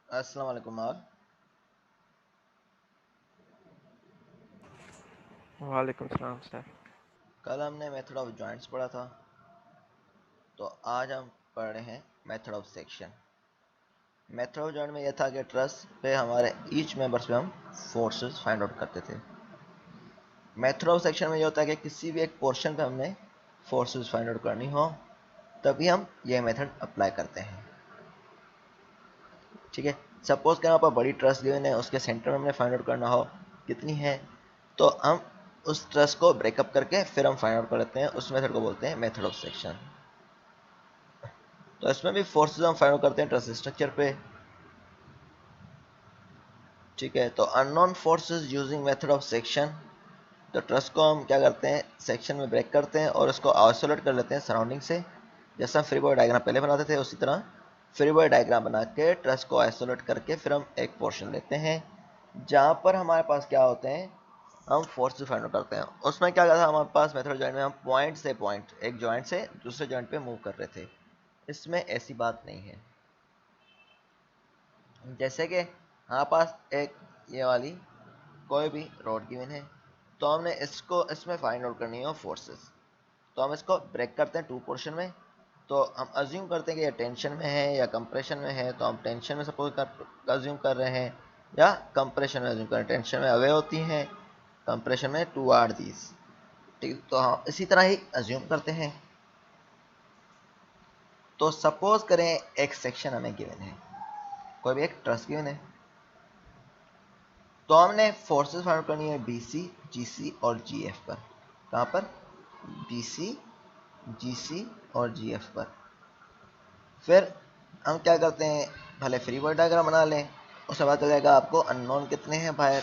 अस्सलाम वालेकुम और वालेकुम सलाम सर। कल हमने मेथड ऑफ जॉइंट्स पढ़ा था। तो आज हम पढ़ रहे हैं method of section. Method of joint में यह था कि ट्रस पे हमारे ईच मेंबर्स पे हम फोर्सेस फाइंड आउट करते थे। मेथड ऑफ सेक्शन में यह होता है कि किसी भी एक पोर्शन पे हमने फोर्सेस फाइंड आउट करनी हो तभी हम ये मेथड अप्लाई करते हैं। ठीक है, सपोज कि यहाँ पर बड़ी ट्रस गिवन है, उसके सेंटर में हमने फाइंड आउट करना हो कितनी है, तो हम उस ट्रस को ब्रेकअप करके फिर हम फाइंड आउट कर लेते हैं। उस मेथड को बोलते हैं मेथड ऑफ सेक्शन। तो इसमें भी फोर्सेस हम फाइंड आउट करते हैं ट्रस स्ट्रक्चर पे। ठीक है, तो unknown forces using method of section. तो ट्रस को हम क्या करते हैं, सेक्शन में ब्रेक करते हैं और उसको आइसोलेट कर लेते हैं सराउंडिंग से। जैसा हम फ्री बॉडी डायग्राम पहले बनाते थे उसी तरह फ्री बॉडी डायग्राम बना के ट्रस को आइसोलेट करके फिर हम एक पोर्शन लेते हैं जहाँ पर हमारे पास क्या होते हैं, हम फोर्स फाइंड आउट करते हैं। उसमें क्या था, हमारे पास मेथड जॉइंट में हम पॉइंट से पॉइंट, एक जॉइंट से दूसरे जॉइंट पे मूव कर रहे थे। इसमें ऐसी बात नहीं है। जैसे कि हमारे पास एक ये वाली कोई भी रोड गिवन है, तो हमने इसको इसमें फाइंड आउट करनी है फोर्सेस। तो हम इसको ब्रेक करते हैं टू पोर्शन में। तो हम अज्यूम करते हैं कि ये टेंशन में है या कंप्रेशन में है, तो हम टेंशन में सपोज कर अज्यूम कर रहे हैं या कंप्रेशन में अज्यूम कर रहे हैं। टेंशन में अवे होती हैं, कंप्रेशन में टू आर दीज। ठीक, तो हम इसी तरह ही अज्यूम करते हैं। तो सपोज करें एक सेक्शन हमें गिवन है, कोई भी एक ट्रस गिवन है, तो हमने फोर्सेस फाइंड करनी है BC, GC और GF पर। कहाँ पर? BC, GC और GF पर। फिर हम क्या करते हैं, भले फ्री बॉडी डायग्राम बना लें, उसके बाद चल जाएगा आपको अननोन कितने हैं बाहर।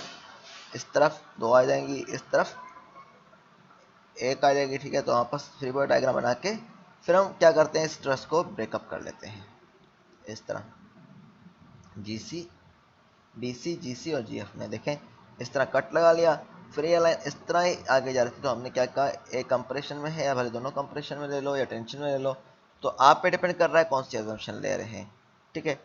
इस तरफ दो आ जाएंगी, इस तरफ एक आ जाएगी। ठीक है, तो वापस फ्री बॉडी डायग्राम बना के फिर हम क्या करते हैं, इस ट्रस को ब्रेकअप कर लेते हैं इस तरह। GC, BC, GC और GF में देखें इस तरह कट लगा लिया। फिर ये लाइन इस तरह ही आगे जा रही थी, तो हमने क्या कहा, एक कंप्रेशन में है या भले दोनों कंप्रेशन में ले लो या टेंशन में ले लो, तो आप पे डिपेंड कर रहा है कौन सी एजम्पशन ले रहे हैं। ठीक है,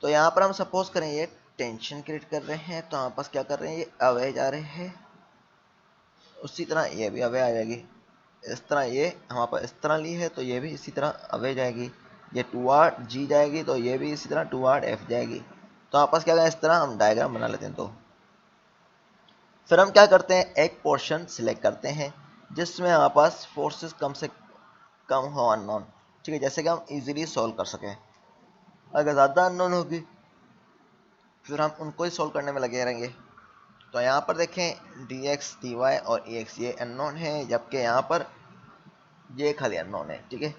तो यहाँ पर हम सपोज करें ये टेंशन क्रिएट कर रहे हैं, तो हमारे पास क्या कर रहे हैं, ये अवे जा रहे हैं। उसी तरह ये भी अवे आ जाएगी। इस तरह ये हमारे पास इस तरह ली है, तो ये भी इसी तरह अवे जाएगी। ये टू आर जी जाएगी, तो ये भी इसी तरह टू आर एफ जाएगी। तो हमारे पास क्या है, इस तरह हम डायग्राम बना लेते हैं। तो फिर हम क्या करते हैं, एक पोर्शन सिलेक्ट करते हैं जिसमें हमारे पास फोर्सेस कम से कम हो अननोन। ठीक है, जैसे कि हम इजीली सॉल्व कर सकें। अगर ज़्यादा अननोन होगी फिर हम उनको ही सॉल्व करने में लगे रहेंगे। तो यहाँ पर देखें dx dy और ex ये अननोन है, जबकि यहाँ पर ये खाली अननोन है। ठीक है,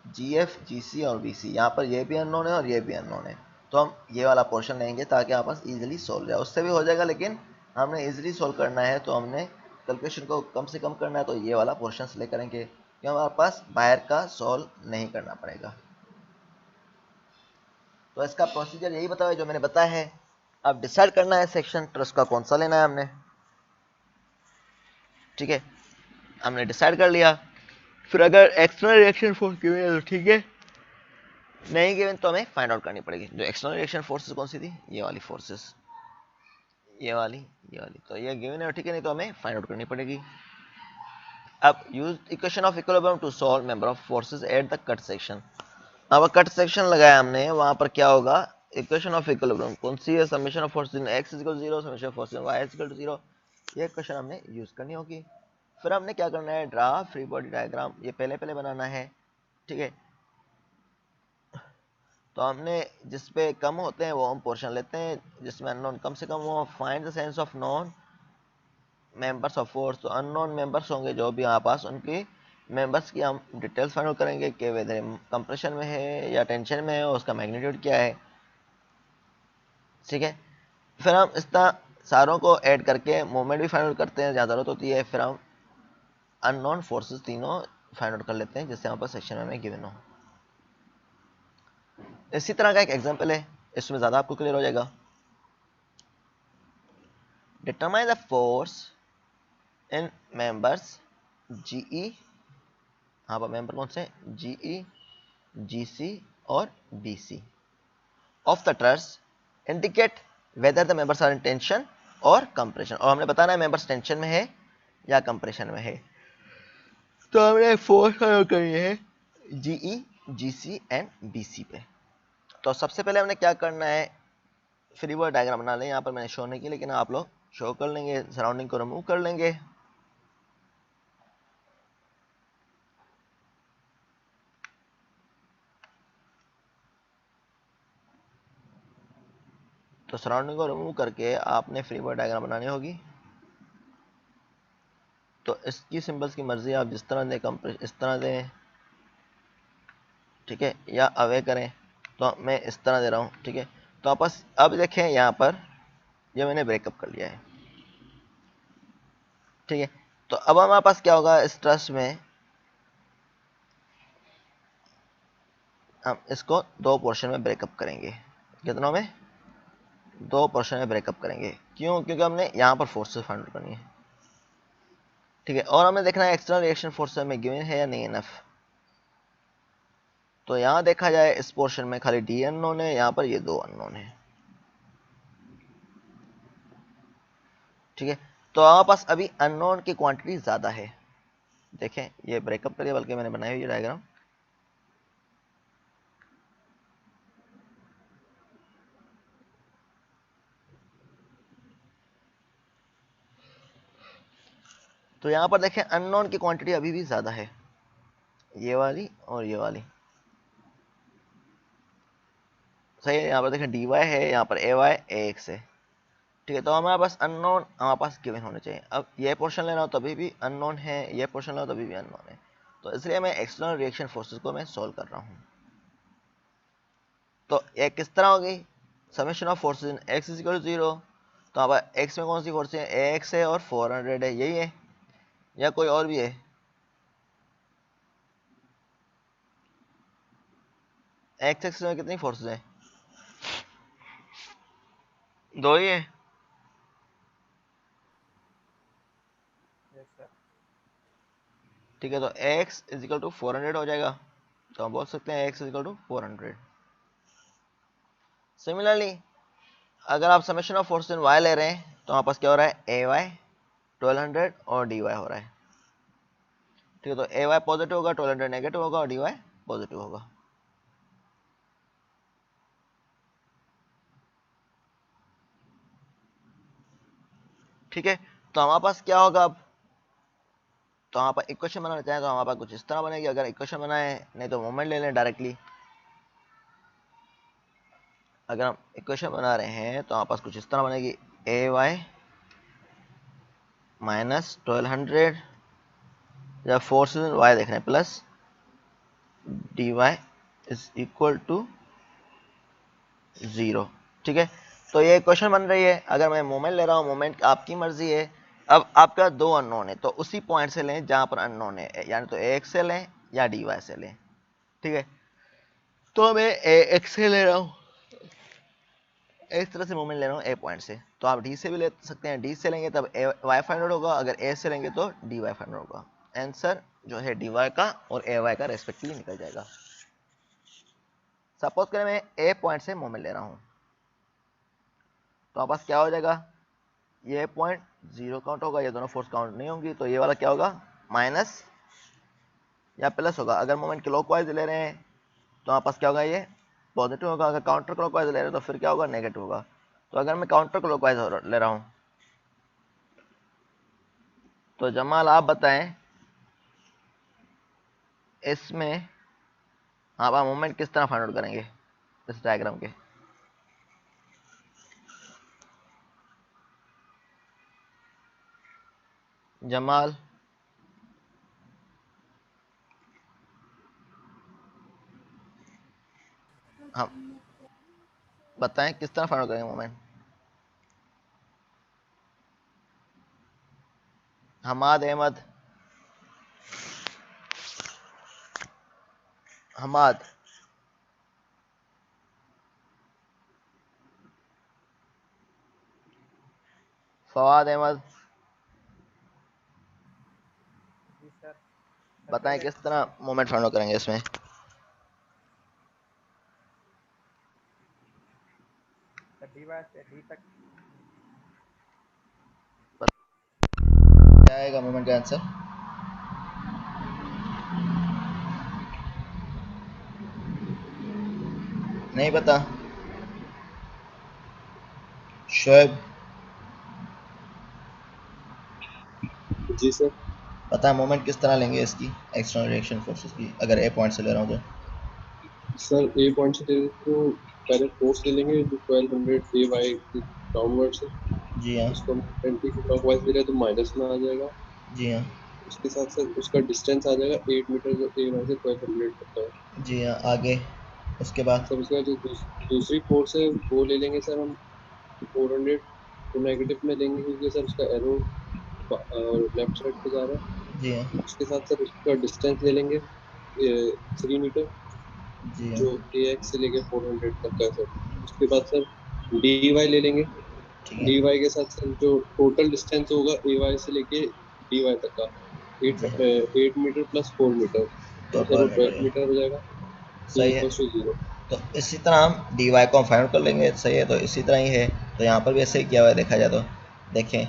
gf gc और bc यहाँ पर ये भी अननोन है और ये भी अननोन है। तो हम ये वाला पोर्शन लेंगे ताकि हमारे पास इजीली सॉल्व जाए। उससे भी हो जाएगा, लेकिन हमने इजीली सॉल्व करना है तो हमने कैलकुलेशन को कम से कम करना है, तो ये वाला पोर्शन सिलेक्ट करेंगे कि हमारे पास बाहर का सॉल्व नहीं करना पड़ेगा। तो इसका प्रोसीजर यही बताया जो मैंने बताया है। अब डिसाइड करना है सेक्शन ट्रस्ट का कौन सा लेना है हमने। ठीक है, हमने डिसाइड कर लिया। फिर अगर एक्सटर्नल रिएक्शन फोर्स गिवन है तो ठीक है, नहीं गिवन तो हमें फाइंड आउट करनी पड़ेगी। जो एक्सटर्नल रिएक्शन फोर्सेस कौन सी थी, ये वाली फोर्सेस, ये वाली, ये वाली। तो ये गिवन है ठीक है, नहीं तो हमें फाइंड आउट करनी पड़ेगी। अब use equation of equilibrium to solve member of forces at the cut section. अब कट सेक्शन लगाया हमने, वहां पर क्या होगा, इक्वेशन ऑफ इक्विलिब्रियम कौन सी है, summation of forces in x equal 0, summation of forces in y equal 0। ये इक्वेशन हमने यूज करनी होगी। फिर हमने क्या करना है, ड्रा फ्री बॉडी डायग्राम, ये पहले पहले बनाना है। ठीक है, तो हमने जिस पे कम होते हैं वो हम पोर्शन लेते हैं, जिसमें अननोन कम से कम हो। Find the sense of non members of force, तो अननोन मेंबर्स होंगे जो भी हमारे पास, उनकी मेंबर्स की हम डिटेल्स फाइंड आउट करेंगे कि वेदर कंप्रेशन में है या टेंशन में है, उसका मैग्नीट्यूड क्या है। ठीक है, फिर हम इस तरह सारों को ऐड करके मूवमेंट भी फाइंड आउट करते हैं जहाँ जरूरत होती है। फिर हम अननोन फोर्सेस तीनों फाइंड आउट कर लेते हैं जिससे हमारे पास सेक्शन में हमें गिवन हो। इसी तरह का एक एग्जांपल है, इसमें ज़्यादा आपको क्लियर हो जाएगा। Determine the force in members GE, हाँ पर मेंबर कौन से, जीई, जीसी और BC. Of the truss indicate whether the members are in tension और कंप्रेशन, और हमने बताना है मेंबर्स टेंशन में है या कंप्रेशन में है। तो हमने फोर्स करनी है जीई, जीसी एंड बीसी पे। तो सबसे पहले हमने क्या करना है, फ्री बॉडी डायग्राम बना लें, यहाँ पर मैंने शो नहीं की लेकिन आप लोग शो कर लेंगे, सराउंडिंग को रिमूव कर लेंगे। तो सराउंडिंग को रिमूव करके आपने फ्री बॉडी डायग्राम बनानी होगी। तो इसकी सिंबल्स की मर्जी, आप जिस तरह दें, कंप्रेस इस तरह दें, ठीक है, या अवे करें, तो मैं इस तरह दे रहा हूँ, ठीक है। तो आप अब देखें यहाँ पर ये मैंने ब्रेकअप कर लिया है, ठीक है। तो अब हमारे पास क्या होगा, इस ट्रस्ट में हम इसको दो पोर्शन में ब्रेकअप करेंगे। कितनों में? दो पोर्शन में ब्रेकअप करेंगे। क्यों? क्योंकि हमने यहाँ पर फोर्सेस फाइंड आउट करनी है, ठीक है। और हमें देखना है एक्सटर्नल रिएक्शन फोर्स में गिवन है या नहीं इनफ। तो यहाँ देखा जाए इस पोर्शन में खाली डी अननोन है, यहाँ पर ये दो अननोन है, ठीक है। तो हमारे पास अभी अननोन की क्वांटिटी ज्यादा है। देखें ये ब्रेकअप करिए, बल्कि मैंने बनाई हुई है डायग्राम। तो यहाँ पर देखें अननोन की क्वांटिटी अभी भी ज्यादा है, ये वाली और ये वाली, सही है। यहाँ पर देखें डी वाई है, यहाँ पर ए वाई ए एक्स है, ठीक है। तो हमारे पास अननोन हमारे पास गिवन होने चाहिए। अब ये पोर्शन ले रहा हूँ तभी भी अननोन है, ये पोर्शन ले रहा हूँ तभी भी अननोन है। तो इसलिए मैं एक्सटर्नल रिएक्शन फोर्सेस को मैं सोल्व कर रहा हूँ। तो ये किस तरह होगी, summation of forces in x is equal to 0। तो यहाँ पर एक्स में कौन सी फोर्स है, ए एक्स है और 400 है, यही है या कोई और भी है? एक्स एक्स में कितनी फोर्सेस हैं? दो ही है, यस सर। ठीक है। तो एक्स इज इक्वल टू 400 हो जाएगा। तो हम बोल सकते हैं X is equal to 400। Similarly अगर आप summation of force in Y ले रहे हैं तो हमारे पास क्या हो रहा है, ए वाई 1200 और डी वाई हो रहा है, ठीक है। तो ए वाई पॉजिटिव होगा, 1200 नेगेटिव होगा और डी वाई पॉजिटिव होगा, ठीक है। तो हमारे पास क्या होगा अब, तो हमारे पास इक्वेशन बनाना चाहें तो हमारे पास कुछ इस तरह बनेगी। अगर इक्वेशन बनाए नहीं तो मोमेंट ले लें डायरेक्टली। अगर हम इक्वेशन बना रहे हैं तो हमारे पास कुछ इस तरह बनेगी, ए वाई माइनस 1200 या फोर्स वाई देख रहे हैं plus D Y is equal to 0, ठीक है। तो ये इक्वेशन बन रही है। अगर मैं मोमेंट ले रहा हूँ, मोमेंट आपकी मर्जी है। अब आपका दो अननोन है तो उसी पॉइंट से लें जहां पर अननोन है, यानी तो ए एक्स से लें या डी वाई से लें, ठीक है। तो मैं ए एक्स से ले रहा हूँ, इस तरह से मोमेंट ले रहा हूँ ए पॉइंट से। तो आप डी से भी ले सकते हैं, डी से लेंगे तब ए वाई फाइंड आउट होगा, अगर ए से लेंगे तो डी वाई फाइंड आउट होगा। आंसर जो है डी वाई का और ए वाई का रेस्पेक्टिवली निकल जाएगा। सपोज करें मैं ए पॉइंट से मोमेंट ले रहा हूँ, तो आप पास क्या हो जाएगा, ये पॉइंट 0 काउंट होगा, ये दोनों फोर्स काउंट नहीं होंगी। तो ये वाला क्या होगा, माइनस या प्लस होगा। अगर मोमेंट क्लॉकवाइज ले रहे हैं तो हमारे पास क्या होगा, ये पॉजिटिव होगा। अगर काउंटर क्लॉकवाइज ले रहे हैं तो फिर क्या होगा, नेगेटिव होगा। तो अगर मैं काउंटर क्लॉकवाइज ले रहा हूँ तो जमाल आप बताएं इसमें आप मोमेंट किस तरह फाइंड आउट करेंगे इस डायग्राम के? जमाल हम बताएं किस तरह फाइंड आउट करेंगे मोमेंट? हमाद अहमद, हमाद, फवाद अहमद, जी सर। बताएं बताइए। किस तरह मोमेंट फाइंड आउट करेंगे इसमें? dy से d तक। क्या आएगा मोमेंट का आंसर? नहीं पता। शोएब जी सर। पता है मोमेंट किस तरह लेंगे इसकी, एक्सटर्नल रिएक्शन फोर्सेस की, अगर ए पॉइंट से ले रहा हूँ तो? सर ए पॉइंट से ले रहे तो पहले फोर्स ले लेंगे जो 1200 ए वाई डाउनवर्ड से। जी हाँ। उसको हम एंटी क्लॉकवाइज ले रहे हैं तो माइनस में आ जाएगा। जी हाँ। उसके साथ साथ उसका डिस्टेंस आ जाएगा 8 मीटर जो ए वाई से 1200 तक का है। जी हाँ, आगे उसके बाद? सर उसके बाद जो दूसरी फोर्स है वो ले लेंगे सर हम 400 को नेगेटिव में लेंगे क्योंकि सर उसका एरो लेफ्ट साइड पे जा रहा जी हाँ। है। उसके साथ सर उसका डिस्टेंस ले लेंगे 3 मीटर जी हाँ। जो ए एक्स से लेके 400 तक का है सर। उसके बाद सर डी वाई ले लेंगे। ठीक है। डी वाई के साथ सर जो टोटल डिस्टेंस होगा ए वाई से लेके डी वाई तक का एट जी हाँ, 8 मीटर प्लस 4 मीटर तो तो सर वो 12 मीटर 12 है। मीटर हो जाएगा। ए सही है। Equal to 0। तो इसी तरह हम डी वाई को हम फाइंड आउट कर लेंगे। सही है, तो इसी तरह ही है। तो यहाँ पर भी ऐसे ही किया हुआ है, देखा जाए तो देखें,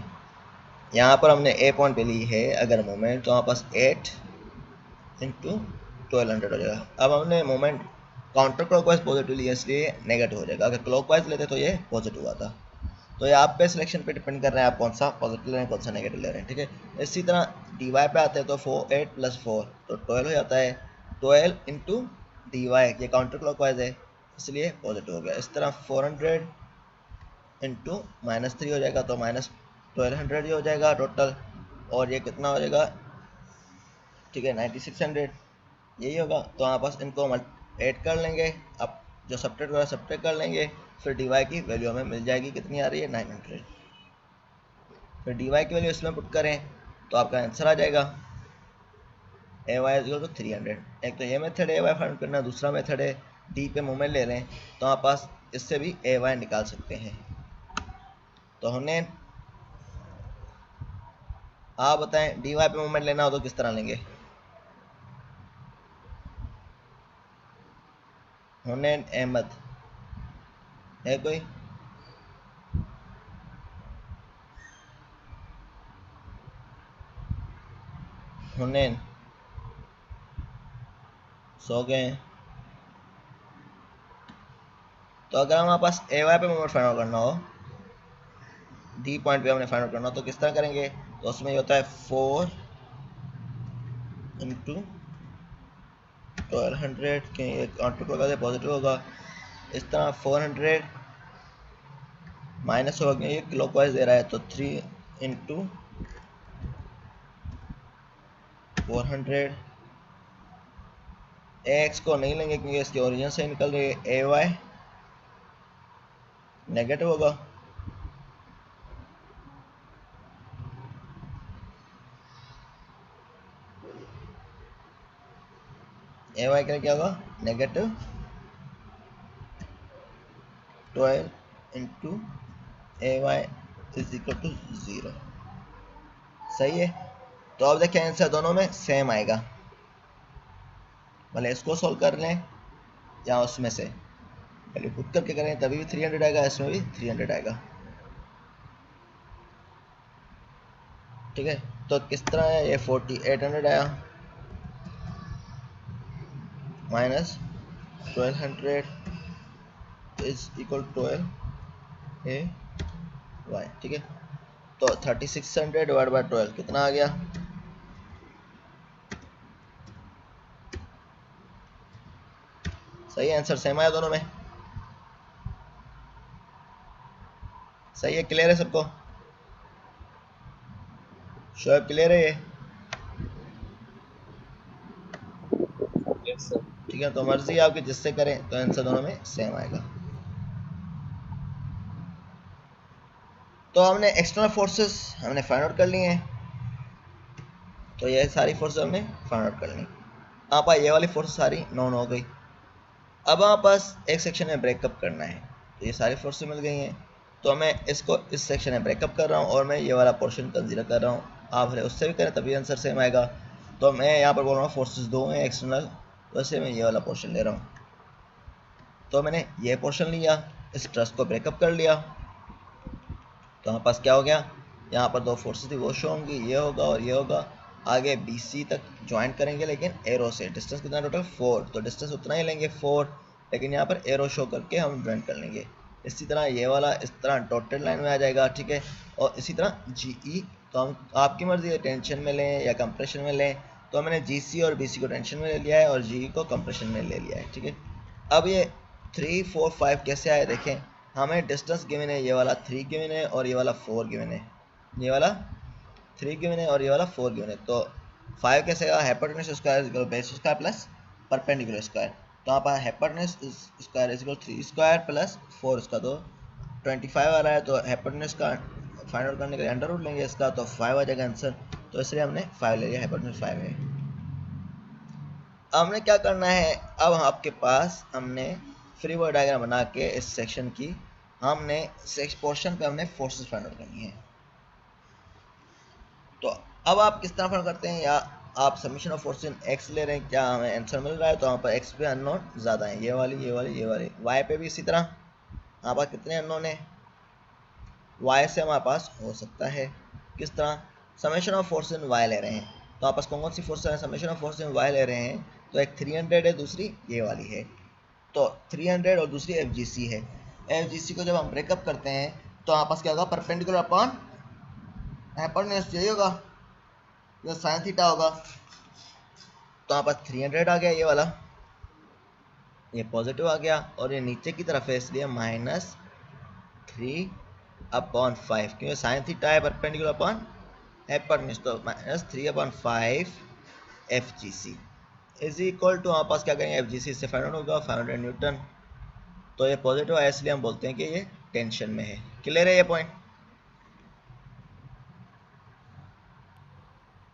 यहाँ पर हमने ए पॉइंट पे ली है अगर मोमेंट, तो हमारे पास 8 इंटू 1200 हो जाएगा। अब हमने मोमेंट काउंटर क्लॉकवाइज पॉजिटिव लिया इसलिए नेगेटिव हो जाएगा, अगर क्लॉकवाइज लेते तो ये पॉजिटिव आता। तो ये आप पे सिलेक्शन पे डिपेंड कर रहे हैं, आप कौन सा पॉजिटिव ले रहे हैं कौन सा नेगेटिव ले रहे हैं। ठीक है, इसी तरह डी वाई पे आते हैं तो 8 + 4 तो 12 हो जाता है। 12 इंटू डी वाई, ये काउंटर क्लॉकवाइज है इसलिए पॉजिटिव हो गया। इस तरह 400 इंटू -3 हो जाएगा तो -1200 ही हो जाएगा टोटल। और ये कितना हो जाएगा? ठीक है, 9600 यही होगा। तो हमारे पास इनको हम ऐड कर लेंगे, अब जो सब्ट्रैक्ट होगा सब्ट्रैक्ट कर लेंगे, फिर डी वाई की वैल्यू हमें मिल जाएगी, कितनी आ रही है? 900। फिर डी वाई की वैल्यू इसमें पुट करें तो आपका आंसर आ जाएगा ए वाई इक्वल टू 300। एक तो ये मेथड ए वाई फाइंड करना, दूसरा मेथड है डी पे मोमेंट ले रहे हैं तो हमारे पास इससे भी ए वाई निकाल सकते हैं। तो हमने, आप बताएं डी वाई पे मोमेंट लेना हो तो किस तरह लेंगे? हुनैन अहमद है कोई? हुनैन सो गए हैं। तो अगर हमारे पास ए वाई पे मोमेंट फाइंड आउट करना हो, डी पॉइंट पे हमने फाइंड आउट करना हो तो किस तरह करेंगे? तो उसमें ये होता है 4 इंटू 1200 के काउंटर क्लॉकवाइज पॉजिटिव होगा। इस तरह 400 माइनस होगा, ये क्लॉकवाइज दे रहा है तो 3 इंटू 400। ए एक्स को नहीं लेंगे क्योंकि इसके ओरिजिन से निकल रही है, ए वाई नेगेटिव होगा। ए वाई का क्या होगा? -12 into A Y is equal to 0। सही है। तो अब देखिए आंसर दोनों में सेम आएगा, भले इसको सोल्व कर लें या उसमें से वैल्यू पुट करके करें तभी भी 300 आएगा, इसमें भी 300 आएगा। ठीक है, तो किस तरह है? ये 4800 आया minus 1200 is equal 12 A Y. ठीक है, तो 3600 डिवाइड बाई 12 कितना आ गया? सही, आंसर सेम आया दोनों में। सही है, क्लियर है सबको? शोएब क्लियर है ये? Yes sir. ठीक है, तो मर्जी है आपकी जिससे करें तो आंसर दोनों में सेम आएगा। तो हमने एक्सटर्नल फोर्सेस हमने फाइंड आउट कर लिए हैं, तो ये सारी फोर्सेस हमने फाइंड आउट कर ली। यहाँ पर ये वाली फोर्स सारी नॉन हो गई। अब हमारे पास एक सेक्शन में ब्रेकअप करना है, तो ये सारी फोर्सेस मिल गई हैं, तो मैं इसको इस सेक्शन में ब्रेकअप कर रहा हूँ और मैं ये वाला पोर्शन कंसीडर कर रहा हूँ। आप भले उससे भी करें तभी आंसर सेम आएगा। तो मैं यहाँ पर बोल रहा हूँ फोर्सेस दो हैं एक्सटर्नल, वैसे मैं ये वाला पोर्शन ले रहा हूँ। तो मैंने ये पोर्शन लिया इस ट्रस्ट को ब्रेकअप कर लिया, तो हमारे पास क्या हो गया, यहाँ पर दो फोर्सेस थी वो शो होंगी, ये होगा और ये होगा। आगे BC तक ज्वाइन करेंगे लेकिन एरो से, डिस्टेंस कितना टोटल 4, तो डिस्टेंस उतना ही लेंगे 4, लेकिन यहाँ पर एरो शो करके हम ज्वाइन कर लेंगे। इसी तरह ये वाला इस तरह डॉटेड लाइन में आ जाएगा, ठीक है। और इसी तरह GE, तो हम आपकी मर्जी है टेंशन में लें या कंप्रेशन में लें, तो मैंने GC और BC को टेंशन में ले लिया है और GE को कंप्रेशन में ले लिया है, ठीक है। अब ये 3 4 5 कैसे आए देखें, हमें डिस्टेंस गिवन है, ये वाला 3 गिवन है और ये वाला 4 गिवन है, ये वाला 3 गिवन है और ये वाला 4 गिवन है। तो 5 कैसे आएगा, hypotenuse square is equal base square plus perpendicular square, तो यहाँ पर hypotenuse square is equal 3 square plus 4 इसका, तो 25 आ रहा है। तो हाइपोटेन्यूज का फाइंड आउट करने के लिए अंडर रूट लेंगे इसका, तो 5 आ जाएगा आंसर, तो इसलिए हमने 5 ले लिया, हाइपोटेन्यूज 5 है। अब हमने क्या करना है, अब आपके पास हमने फ्री बॉडी डायग्राम बना के इस सेक्शन की हमने पोर्शन पे हमने फोर्सेस फाइंड आउट करनी है। तो अब आप किस तरह फाइंड करते हैं, या आप summation of force in x ले रहे हैं, क्या हमें आंसर मिल रहा है, तो वहाँ पर एक्स पे अननोन ज़्यादा है, ये वाली ये वाली ये वाली। वाई पे भी इसी तरह, यहाँ पर कितने अननोन है, वाई से हमारे पास हो सकता है किस तरह, summation of force in Y ले रहे हैं, तो आपस कौन कौन सी फोर्स है, summation of force in Y ले रहे हैं, तो एक 300 है, दूसरी ये वाली है, तो 300 और दूसरी FGC है। FGC को जब हम ब्रेकअप करते हैं तो आपस क्या होगा, परपेंडिकुलर अपॉन हाइपोटेन्यूज, यही होगा, ये साइन थीटा होगा, तो यहाँ पर 300 आ गया, ये वाला ये पॉजिटिव आ गया, और ये नीचे की तरफ है इसलिए -3/5, क्योंकि साइन थीटा है परपेंडिकुलर अपॉन हाइपोटेन्यूज, तो -3/5 FGC इज इक्वल टू, हमारे पास क्या करेंगे, FGC से फाइंड आउट होगा 500 न्यूटन, तो ये पॉजिटिव है इसलिए हम बोलते हैं कि ये टेंशन में है। क्लियर है ये पॉइंट?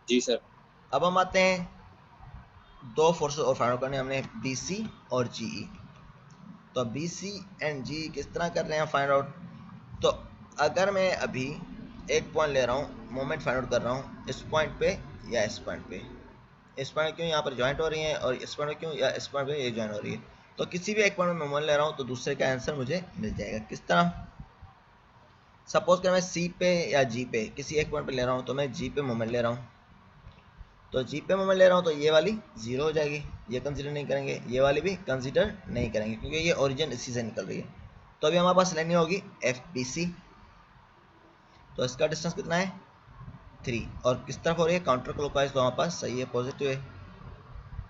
जी सर। अब हम आते हैं दो फोर्सेस और फाइंड आउट करने, हमने BC और GE, तो BC एंड GE किस तरह कर रहे हैं फाइंड आउट, तो अगर मैं अभी एक पॉइंट ले रहा हूँ, मोमेंट फाइंड आउट कर रहा हूँ इस पॉइंट पे या इस पॉइंट पे, इस पॉइंट क्यों यहाँ पर ज्वाइंट हो रही है और इस पॉइंट क्यों या इस पॉइंट पे ये ज्वाइन हो रही है, तो किसी भी एक पॉइंट में मैं मोमेंट ले रहा हूँ तो दूसरे का आंसर मुझे मिल जाएगा। किस तरह, सपोज कर मैं C पे या G पे किसी एक पॉइंट पे ले रहा हूँ, तो मैं G पे मोमेंट ले रहा हूँ, तो G पे मोमेंट ले रहा हूँ तो ये वाली 0 हो जाएगी, ये कंसीडर नहीं करेंगे, ये वाली भी कंसीडर नहीं करेंगे क्योंकि ये ओरिजिन इसी से निकल रही है। तो अभी हमारे पास लेनी होगी FBC, तो इसका डिस्टेंस कितना है 3, और किस तरफ हो रही है, काउंटर क्लॉकवाइज, तो हमारे पास सही है, पॉजिटिव है,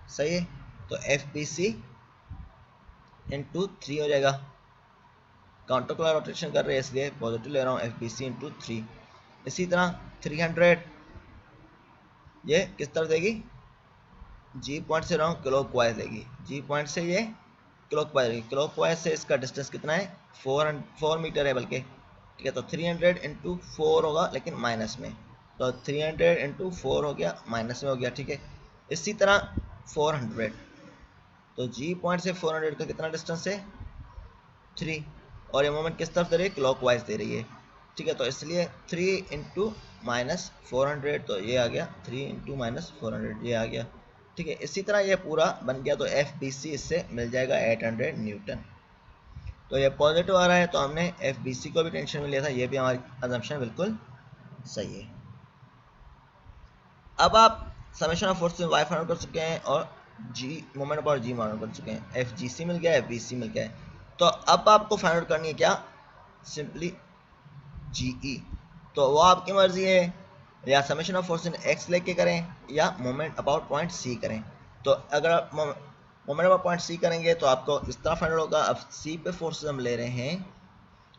सही है, तो FBC इंटू 3 हो जाएगा, काउंटर क्लॉक रोटेशन कर रहे हैं इसलिए पॉजिटिव ले रहा हूँ, FBC इंटू 3। इसी तरह 300 ये किस तरफ देगी, G पॉइंट से रहा हूँ क्लॉकवाइज देगी, G पॉइंट से ये क्लॉकवाइज देगी, क्लॉकवाइज से इसका डिस्टेंस कितना है 4 मीटर है बल्कि, ठीक है, तो 300 इंटू 4 होगा लेकिन माइनस में, तो 300 इंटू 4 हो गया, माइनस में हो गया, ठीक है। इसी तरह 400, तो G पॉइंट से 400 का कितना डिस्टेंस है 3, और ये मोमेंट किस तरफ दे रही है, क्लॉकवाइज दे रही है, ठीक है, तो इसलिए 3 इंटू -400, तो ये आ गया 3 इंटू -400, ये आ गया, ठीक है। इसी तरह ये पूरा बन गया, तो FBC इससे मिल जाएगा 800 न्यूटन, तो ये पॉजिटिव आ रहा है, तो हमने FBC को भी टेंशन में लिया था, ये भी हमारी अजम्पशन बिल्कुल सही है। अब आप summation of force Y find out कर चुके हैं और G moment about G find out कर चुके हैं, FGC मिल गया, FBC मिल गया है, तो अब आपको फाइंड आउट करनी है क्या, सिंपली GE, तो वो आपकी मर्जी है, या summation of force in x लेके करें या मोमेंट अबाउट पॉइंट C करें। तो अगर आप मोमेंट अबाउट पॉइंट C करेंगे तो आपको इस तरह फाइंड आउट होगा, अब C पे फोर्सेस हम ले रहे हैं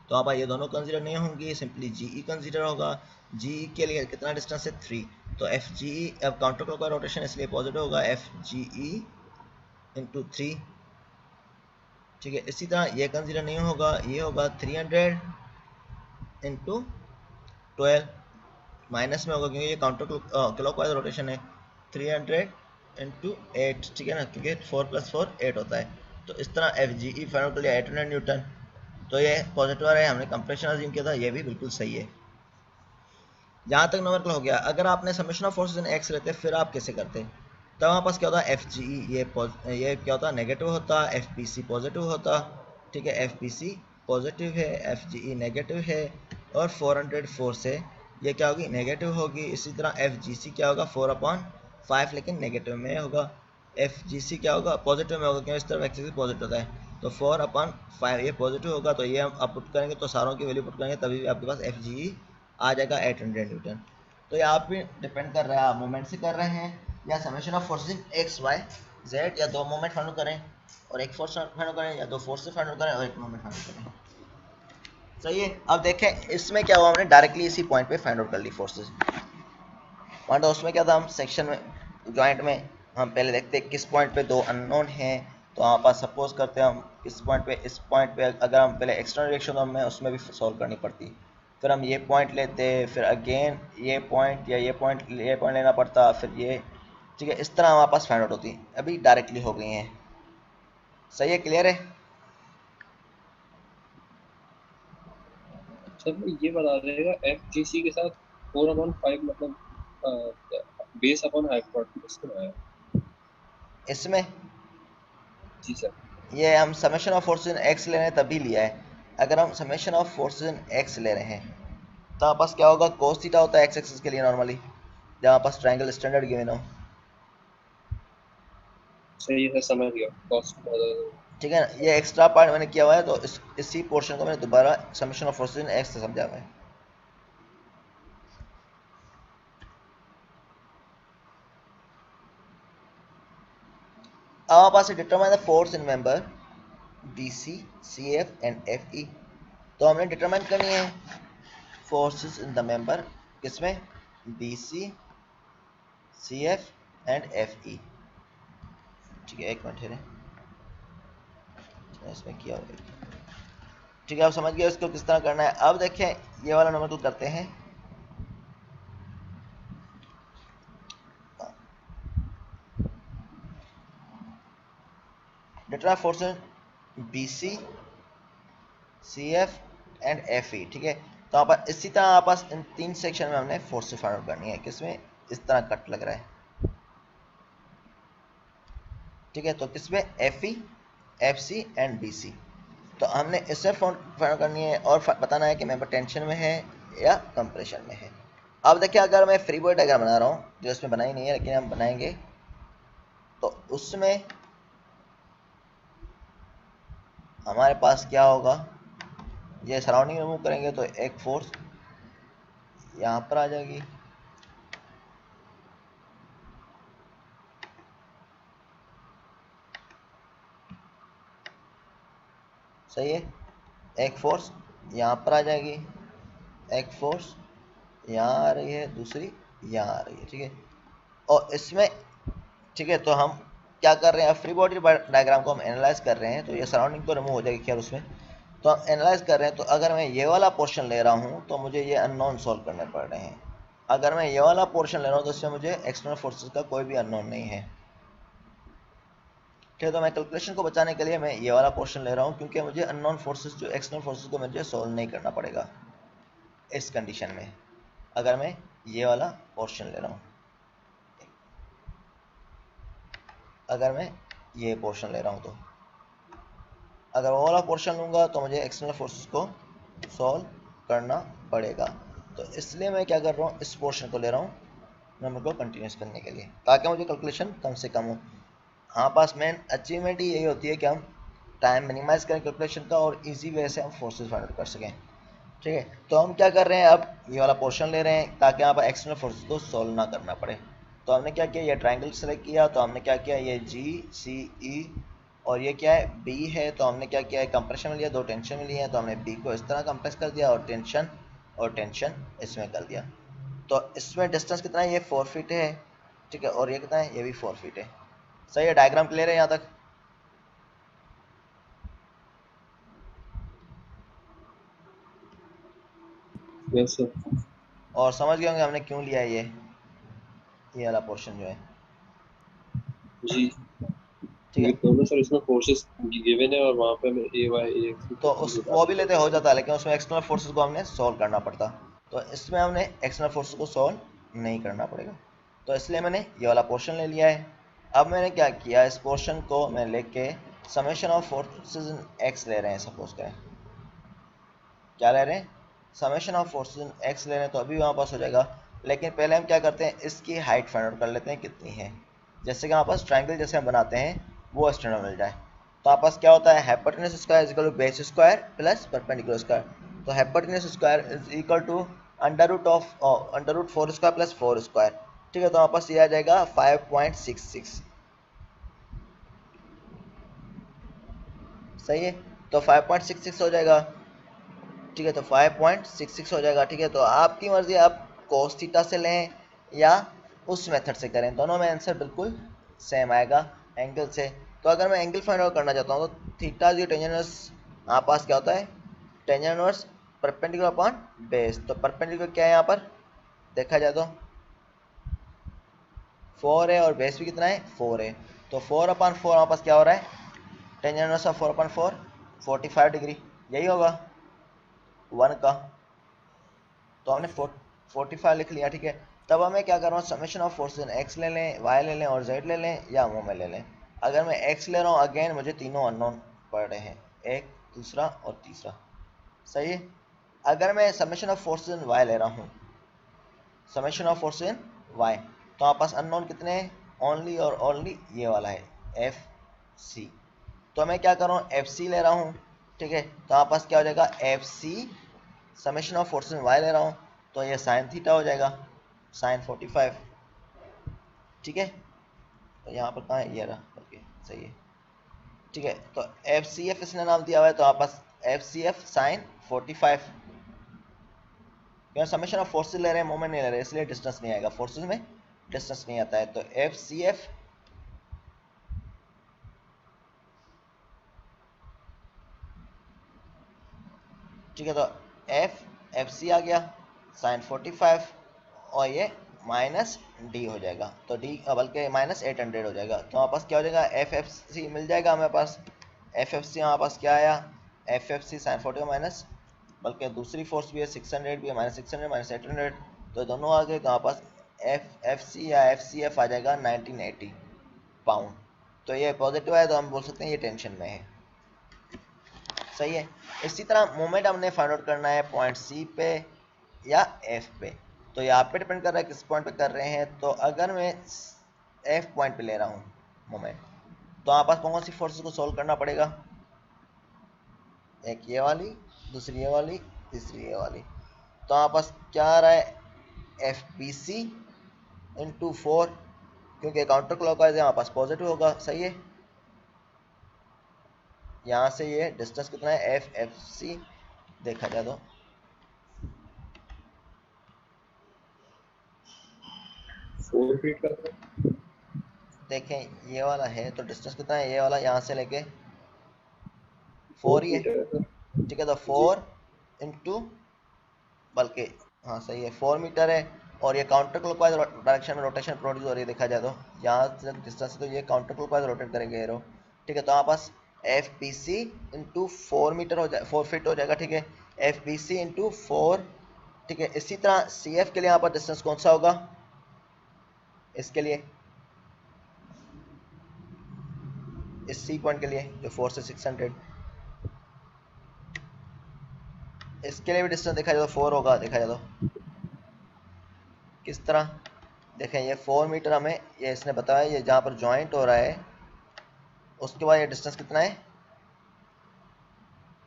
तो आप ये दोनों कंसीडर नहीं होंगी, सिंपली GE कंसीडर होगा, GE के लिए कितना डिस्टेंस है 3, तो FGE, अब काउंटर क्लॉकवाइज रोटेशन इसलिए पॉजिटिव होगा, FGE इंटू 3, ठीक है। इसी तरह ये कंसीडर नहीं होगा, ये होगा 300 इंटू 12, माइनस में होगा क्योंकि ये काउंटर क्लॉकवाइज रोटेशन है, 300 इंटू 8, ठीक है ना, क्योंकि 4 + 4 8 होता है, तो इस तरह FGE फाइंड आउट कर लिया 800 न्यूटन, तो ये पॉजिटिव आ रहा है, हमने कंप्रेशन अज्यूम किया था, ये भी बिल्कुल सही है। यहाँ तक नंबर हो गया। अगर आपने summation of forces in x लेते फिर आप कैसे करते, तब हमारे पास क्या होता है FGE, ये क्या होता नेगेटिव होता, FBC पॉजिटिव होता, ठीक है, FBC पॉजिटिव है, एफ जी ई नेगेटिव है, और 404 से ये क्या होगी, नेगेटिव होगी। इसी तरह एफ जी सी क्या होगा, 4/5 लेकिन नेगेटिव में होगा। एफ जी सी क्या होगा, पॉजिटिव में होगा, क्योंकि इस तरफ एक्सिस पॉजिटिव होता है। तो 4/5 ये पॉजिटिव होगा, तो ये हम आप पुट करेंगे तो सारों की वैल्यू पुट करेंगे तभी भी आपके पास एफ जी ई आ जाएगा 800 न्यूटन। तो ये आप भी डिपेंड कर रहा है आप मोमेंट से कर रहे हैं या summation of forces X Y Z, या दो मोमेंट फाइंड आउट करें और एक फोर्स फाइंड आउट करें, या दो फोर्स फाइंड आउट करें और एक मोमेंट फाइंड आउट करें। सही है। अब देखें इसमें क्या हुआ, हमने डायरेक्टली इसी पॉइंट पे फाइंड आउट कर ली फोर्सेस। मान लो उसमें क्या था, हम सेक्शन में जॉइंट में हम पहले देखते हैं किस पॉइंट पे दो अननोन हैं। तो यहाँ पर सपोज करते हैं हम इस पॉइंट पे अगर हम पहले एक्सटर्नल रिएक्शन तो हमें उसमें भी सॉल्व करनी पड़ती, फिर हम ये पॉइंट लेते, फिर अगेन ये पॉइंट या ये पॉइंट लेना पड़ता, फिर ये, ठीक है। इस तरह हमारे पास फाइंड आउट होती, अभी डायरेक्टली हो गई हैं। सही है, क्लियर है। सर ये बता देगा एफ जी सी के साथ 4/5 मतलब बेस अपॉन हाइपोटेन्यूज क्यों आया? इसमें जी सर। ये हम summation of forces in x ले रहे हैं तभी लिया है। अगर हम summation of forces in x ले रहे हैं तो हमारे पास क्या होगा, कोस थीटा होता है एक्स एक्सिस के लिए नॉर्मली, जहाँ पास ट्रायंगल स्टैंडर्ड गिवन हो, सही है, समझ गया। कॉस्ट ठीक है ना। ये एक्स्ट्रा पार्ट मैंने किया हुआ है, तो इसी पोर्शन को मैंने दोबारा summation of forces in x से समझा हुआ है। अब हमारे पास determine the force in member b C C F and F e. तो हमने डिटरमाइन करनी है फोर्सेस इन द मेंबर, किसमें, b C C F and F E. ठीक है, एक मिनट है, इसमें किया हुआ, ठीक है। आप समझ गए इसको किस तरह करना है। अब देखें ये वाला नंबर को करते हैं। Determine forces B C C F and F E, ठीक है। तो आप इसी तरह आप पास इन तीन सेक्शन में हमने फोर्स फाइंड आउट करनी है, किसमें, इस तरह कट लग रहा है, ठीक है। तो किसमें, F E F C and B C. तो हमने इससे फाइंड आउट करनी है और बताना है कि मेंबर टेंशन में है या कंप्रेशन में है। अब देखिए अगर मैं फ्री बॉडी डायग्राम बना रहा हूँ, जो इसमें बनाई नहीं है लेकिन हम बनाएंगे, तो उसमें हमारे पास क्या होगा, ये सराउंडिंग रिमूव करेंगे तो एक फोर्स यहाँ पर आ जाएगी, सही है। एक फोर्स यहाँ पर आ जाएगी, एक फोर्स यहाँ आ रही है, दूसरी यहाँ आ रही है, ठीक है। और इसमें, ठीक है, तो हम क्या कर रहे हैं, फ्री बॉडी डायग्राम को हम एनालाइज कर रहे हैं, तो ये सराउंडिंग तो रिमूव हो जाएगी खैर उसमें, तो हम एनालाइज कर रहे हैं। तो अगर मैं ये वाला पोर्शन ले रहा हूँ तो मुझे ये अननोन सॉल्व करने पड़ रहे हैं। अगर मैं ये वाला पोर्शन ले रहा हूँ तो इसमें मुझे एक्सटर्नल फोर्सेस का कोई भी अननोन नहीं है, ठीक है। तो मैं कैलकुलेशन को बचाने के लिए मैं ये वाला पोर्शन ले रहा हूँ, क्योंकि मुझे अननोन फोर्सेस जो एक्सटर्नल फोर्सेस को मुझे सॉल्व नहीं करना पड़ेगा इस कंडीशन में, अगर मैं ये वाला पोर्शन ले रहा हूँ। अगर मैं ये पोर्शन ले रहा हूँ, तो अगर वो वाला पोर्शन लूँगा तो मुझे एक्सटर्नल फोर्सेस को सॉल्व करना पड़ेगा। तो इसलिए मैं क्या कर रहा हूँ, इस पोर्शन को ले रहा हूँ नंबर को कंटिन्यूस करने के लिए, ताकि मुझे कैलकुलेशन कम से कम हो। हाँ, पास मेन अचीवमेंट ही यही होती है कि हम टाइम मिनिमाइज करें कैलकुलेशन का और इजी वे से हम फोर्सेस फाइंड आउट कर सकें, ठीक है। तो हम क्या कर रहे हैं, अब ये वाला पोर्शन ले रहे हैं ताकि यहाँ पर एक्सटर्नल फोर्सेस को सॉल्व ना करना पड़े। तो हमने क्या किया, ये ट्राइंगल सेलेक्ट किया, तो हमने क्या किया, ये जी सी ई और ये क्या है, बी है। तो हमने क्या किया है, कंप्रेशन में लिया, दो टेंशन में लिए हैं, तो हमने बी को इस तरह कंप्रेस कर दिया और टेंशन इसमें कर दिया। तो इसमें डिस्टेंस कितना है, ये 4 फीट है, ठीक है। और ये कितना है, ये भी 4 फीट है। सही है, डायग्राम क्लियर है यहाँ तक। Yes sir. और समझ गए होंगे हमने क्यों लिया है ये वाला पोर्शन जो है, जी, ठीक ये है। दोनों सर इसमें फोर्सेस गिवन है और वहाँ पे हमें ए वाई ए तो एक्स उस वो निकालनी भी लेते हो पड़ती जाता है, लेकिन उसमें एक्सटर्नल फोर्सेस को हमने सॉल्व करना पड़ता, तो इसमें हमने एक्सटर्नल फोर्सेस को सॉल्व नहीं करना पड़ेगा। तो इसलिए मैंने ये वाला पोर्शन ले लिया है। अब मैंने क्या किया, इस पोर्शन को मैं लेके summation of forces in x ले रहे हैं, सपोज करें, क्या ले रहे हैं, summation of forces in x ले रहे हैं, तो अभी हमारे पास हो जाएगा। लेकिन पहले हम क्या करते हैं, इसकी हाइट फाइंड आउट कर लेते हैं कितनी है। जैसे कि हमारे पास ट्राइंगल जैसे हम बनाते हैं वो स्टैंडर्ड मिल जाए, तो हमारे पास क्या होता है, hypotenuse square is equal to base square plus perpendicular square. तो hypotenuse square is equal to under root 4 square plus 4 square. ठीक है, तो हमारे पास ये आ जाएगा 5.66। सही है, तो 5.66 हो जाएगा। ठीक है, तो 5.66 हो जाएगा। ठीक है, तो आपकी मर्जी, आप cos थीटा से लें या उस मेथड से करें, दोनों में आंसर बिल्कुल सेम आएगा एंगल से। तो अगर मैं एंगल फाइंड आउट करना चाहता हूँ तो थीटा जो टेंजेंट इनवर्स आपके पास क्या होता है, tangent inverse perpendicular upon base. तो परपेंडिकुलर क्या है यहाँ पर देखा जाए तो 4 है और बेस भी कितना है 4 है, तो 4/4 हमारे पास क्या हो रहा है, टेंजेंट इनवर्स ऑफ 4/4 45 डिग्री, यही होगा 1 का। तो हमने 45 लिख लिया। ठीक है, तब हमें क्या करना है, समेशन ऑफ फोर्सेस एक्स ले लें, वाई ले लें और जेड ले लें या मोमेंट ले लें। अगर मैं एक्स ले रहा हूँ, अगेन मुझे तीनों अननोन पड़ रहे हैं, एक दूसरा और तीसरा। सही है, अगर मैं समेशन ऑफ फोर्सेस वाई ले रहा हूँ, summation of forces in Y, तो आपके पास अननोन कितने हैं, ओनली और ओनली ये वाला है एफ सी। तो मैं क्या कर रहा हूँ, एफ सी ले रहा हूँ। ठीक है, तो आपके पास क्या हो जाएगा, F C summation of forces Y ले रहा हूँ, तो ये साइन थीटा हो जाएगा, साइन 45। ठीक है, तो यहाँ पर कहाँ है, ये रहा, ओके सही है। ठीक है, तो एफ सी एफ इसने नाम दिया हुआ है, तो आपके पास एफ सी एफ साइन 45। क्यों, समेशन ऑफ फोर्सेस ले रहे हैं, मोमेंट नहीं ले रहे, इसलिए डिस्टेंस नहीं आएगा, फोर्सेस में डिस्टेंस नहीं आता है। तो एफ सी एफ ठीक है, तो एफ सी आ गया साइन 45 और ये माइनस डी हो जाएगा, तो डी बल्कि माइनस 800 हो जाएगा। तो हमारे पास क्या हो जाएगा, एफ सी मिल जाएगा हमारे पास। एफ सी हमारे पास क्या आया, एफ सी साइन 40 माइनस, बल्कि दूसरी फोर्स भी है 600 भी है, माइनस 600 माइनस 800, तो दोनों आ गए। तो हमारे पास एफ सी या एफ सी एफ आ जाएगा 1980 पाउंड। तो ये पॉजिटिव है, तो हम बोल सकते हैं ये टेंशन में है। सही है, इसी तरह मोमेंट हमने फाइंड आउट करना है पॉइंट सी पे या एफ पे, तो ये आप पे डिपेंड कर रहा है किस पॉइंट पे कर रहे हैं। तो अगर मैं एफ पॉइंट पे ले रहा हूँ मोमेंट, तो आप पास कौन सी फोर्सेस को सोल्व करना पड़ेगा, एक ये वाली, दूसरी ये वाली, तीसरी ये वाली। तो आप पास क्या आ रहा है, एफ बी सी इंटू 4, क्योंकि काउंटर क्लॉकवाइज है हमारे पास पॉजिटिव होगा। सही है, यहाँ से ये डिस्टेंस कितना है, एफ एफ सी देखा जाए तो 4 फीट का था। देखें ये वाला है, तो डिस्टेंस कितना है, ये वाला यहाँ से लेके 4 4 ही है। मीटर था। ठीक है, तो जी 4 इंटू, बल्कि हाँ सही है 4 मीटर है, और ये काउंटर क्लॉकवाइज डायरेक्शन में रोटेशन प्रोड्यूस हो रही है देखा जाए तो, यहाँ से डिस्टेंस है तो ये काउंटर क्लॉकवाइज रोटेट करेंगे एरो। ठीक है, तो हमारे पास f B C into 4 meter हो जाए, 4 फीट हो जाएगा। ठीक है, एफ बी सी इंटू 4। ठीक है, इसी तरह सी एफ के लिए यहाँ पर डिस्टेंस कौन सा होगा, इसके लिए इस सी पॉइंट के लिए जो 4 से 600, इसके लिए भी डिस्टेंस देखा जाए तो 4 होगा देखा जाए तो। किस तरह देखें, ये 4 मीटर हमें ये इसने बताया, ये जहाँ पर जॉइंट हो रहा है उसके बाद ये डिस्टेंस कितना है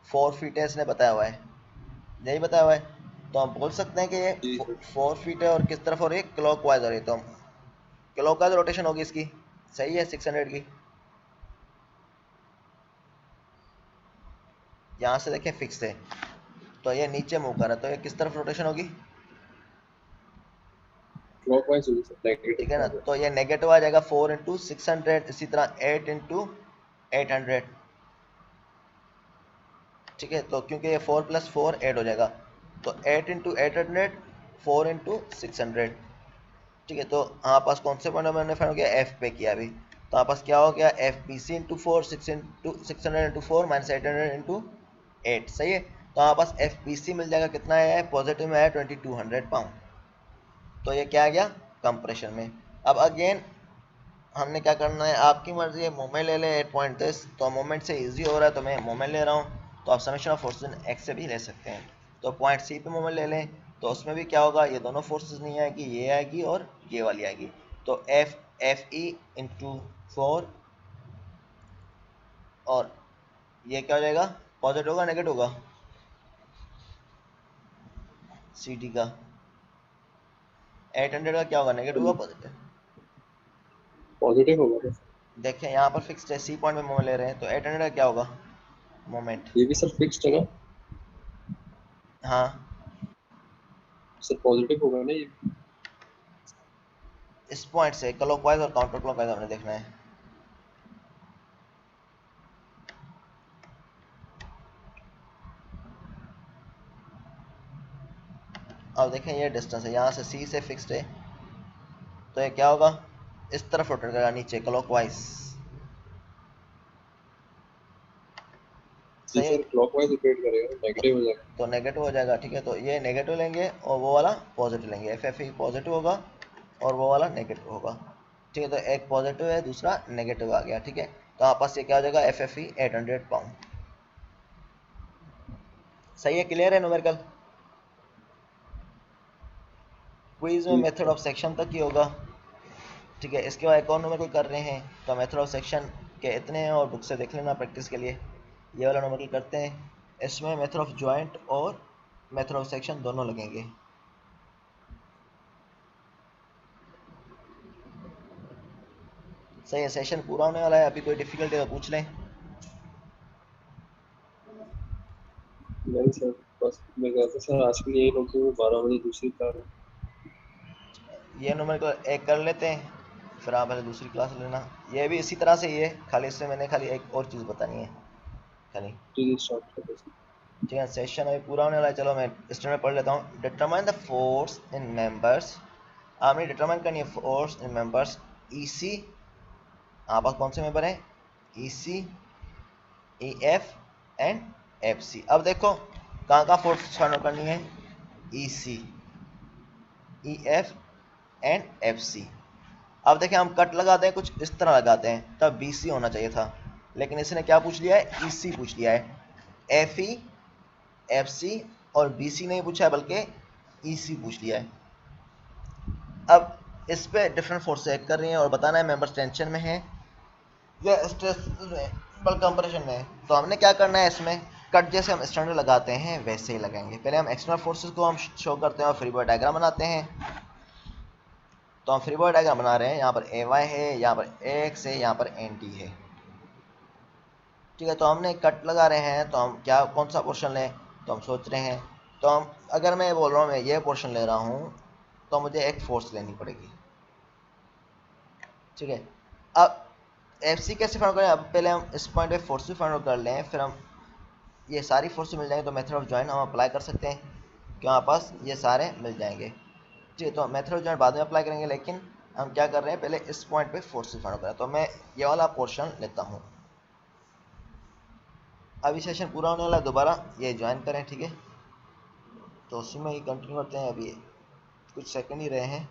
4 फीट है, इसने बताया हुआ है, यही बताया हुआ है। तो हम बोल सकते हैं कि ये जी सर। 4 फीट है और किस तरफ हो रही है, क्लॉकवाइज हो रही है, तो क्लॉकवाइज रोटेशन होगी इसकी। सही है, 600 की। यहाँ से देखें फिक्स है, तो ये नीचे मूव कर रहा है, तो ये किस तरफ रोटेशन होगी, क्लॉकवाइज होगी सर, नेगेटिव ठीक है ना। क्लॉकवाइज। तो ये नेगेटिव आ जाएगा 4 इंटू 600, इसी तरह 8 इंटू 800। ठीक है, तो क्योंकि ये 4 + 4 8 हो जाएगा, तो 8 इंटू 800, 4 इंटू 600। ठीक है, तो हमारे पास कौन से पॉइंट मैंने फाइंड किया, एफ पे किया अभी, तो हमारे पास क्या हो गया, F B C into 4, 600 into 4 minus 800 into 8। सही है, तो हमारे पास एफ बी सी मिल जाएगा, कितना है पॉजिटिव में है 2200 पाउंड। तो ये क्या आ गया कंप्रेशन में। अब अगेन हमने क्या करना है, आपकी मर्जी है, मोमेंट ले लें 8.10, तो मोमेंट से इजी हो रहा है तो मैं मोमेंट ले रहा हूँ, तो आप समेशन ऑफ फोर्सेस एक्स से भी ले सकते हैं। तो पॉइंट सी पे मोमेंट ले लें, तो उसमें भी क्या होगा, ये दोनों फोर्सेस नहीं आएगी, ये आएगी और ये वाली आएगी। तो एफ ई इंटू 4, और ये क्या हो जाएगा, पॉजिटिव होगा नेगेटिव होगा, सी डी का 800 का क्या होगा, नेगेटिव होगा पॉजिटिव। पॉजिटिव होगा। देखिए यहाँ पर फिक्स्ड है, सी पॉइंट में मोमेंट ले रहे हैं, तो 800 का क्या होगा मोमेंट। ये भी सर फिक्स्ड है ना? हाँ सर पॉजिटिव होगा ना ये? इस पॉइंट से क्लॉकवाइज और काउंटर क्लॉकवाइज हमने देखना है। अब देखें ये डिस्टेंस है, यहाँ से सी से फिक्स्ड है, तो ये क्या होगा, इस तरफ रोटेट करेगा नीचे क्लॉकवाइज। जी सही है, सर क्लॉकवाइज रोटेट करेगा, नेगेटिव हो जाएगा। तो नेगेटिव हो जाएगा। ठीक है, तो ये नेगेटिव लेंगे और वो वाला पॉजिटिव लेंगे, एफ एफ ई पॉजिटिव होगा और वो वाला नेगेटिव होगा। ठीक है, तो एक पॉजिटिव है दूसरा नेगेटिव आ गया। ठीक है, तो आपस ये क्या हो जाएगा, एफ एफ ई 800 पाउंड। सही है, क्लियर है न्यूमेरिकल। क्विज में जी मेथड ऑफ सेक्शन तक ही होगा। ठीक है, इसके बाद एक और न्यूमेरिकल कर रहे हैं, तो मेथड ऑफ सेक्शन के इतने हैं और बुक से देख लेना प्रैक्टिस के लिए। ये वाला न्यूमेरिकल करते हैं, इसमें मेथड ऑफ जॉइंट और मेथड ऑफ सेक्शन दोनों लगेंगे। सही है, सेशन पूरा होने वाला है, अभी कोई डिफिकल्टी तो पूछ लें। नहीं सर, बस मैं कहता सर आज के लिए यही रोक दूँ, 12 बजे दूसरी क्लास। ये न्यूमेरिकल एक कर लेते हैं, फिर आप पहले दूसरी क्लास लेना। ये भी इसी तरह से ही है, खाली इससे मैंने खाली एक और चीज़ बतानी है खाली। जी स्टार्ट कर दो सर। ठीक है, सेशन अभी पूरा होने वाला है। चलो मैं स्टेट में पढ़ लेता हूँ। Determine the force in members, आपने डिटरमाइन करनी है फोर्स इन मेंबर्स ई सी, आपस कौन से मेंबर हैं, e c, e f and f c. अब देखो कहाँ कहाँ फोर्स फाइंड करनी है, e c, e f and f c. अब देखें हम कट लगाते हैं कुछ इस तरह लगाते हैं, तब बी सी होना चाहिए था, लेकिन इसने क्या पूछ लिया है, ई सी पूछ लिया है। एफ ई, एफ सी और बी सी नहीं पूछा है, बल्कि ई सी पूछ लिया है। अब इस पे डिफरेंट फोर्स ऐड कर रही हैं और बताना है मेंबर्स टेंशन में है या स्ट्रेस में, बल कंप्रेशन में है। तो हमने क्या करना है, इसमें कट जैसे हम स्टैंडर्ड लगाते हैं वैसे ही लगाएंगे। पहले हम एक्सटर्नल फोर्सेस को हम शो करते हैं और फ्री बॉडी डायग्राम बनाते हैं। तो हम फ्री बॉडी डायग्राम बना रहे हैं, यहाँ पर ए वाई है, यहाँ पर एक्स है, यहाँ पर एन टी है। ठीक है, तो हमने कट लगा रहे हैं, तो हम क्या कौन सा पोर्शन लें, तो हम सोच रहे हैं, तो हम अगर मैं बोल रहा हूँ मैं ये पोर्शन ले रहा हूँ, तो मुझे एक फोर्स लेनी पड़ेगी। ठीक है, अब एफ सी कैसे फाइंड करें, अब पहले हम इस पॉइंट पे फोर्स फाइंड कर लें, फिर हम ये सारी फोर्स मिल जाएंगे, तो मेथड ऑफ जॉइन हम अप्लाई कर सकते हैं कि हमारे पास ये सारे मिल जाएंगे। ठीक है, तो मेथड ऑफ जॉइन बाद में अप्लाई करेंगे, लेकिन हम क्या कर रहे हैं, पहले इस पॉइंट पे फोर्स फाइंड करें। तो मैं ये वाला पोर्शन लेता हूँ। अभी सेशन पूरा होने वाला है, दोबारा ये ज्वाइन करें। ठीक है, तो उसी में ही कंटिन्यू करते हैं, अभी कुछ सेकंड ही रहे हैं।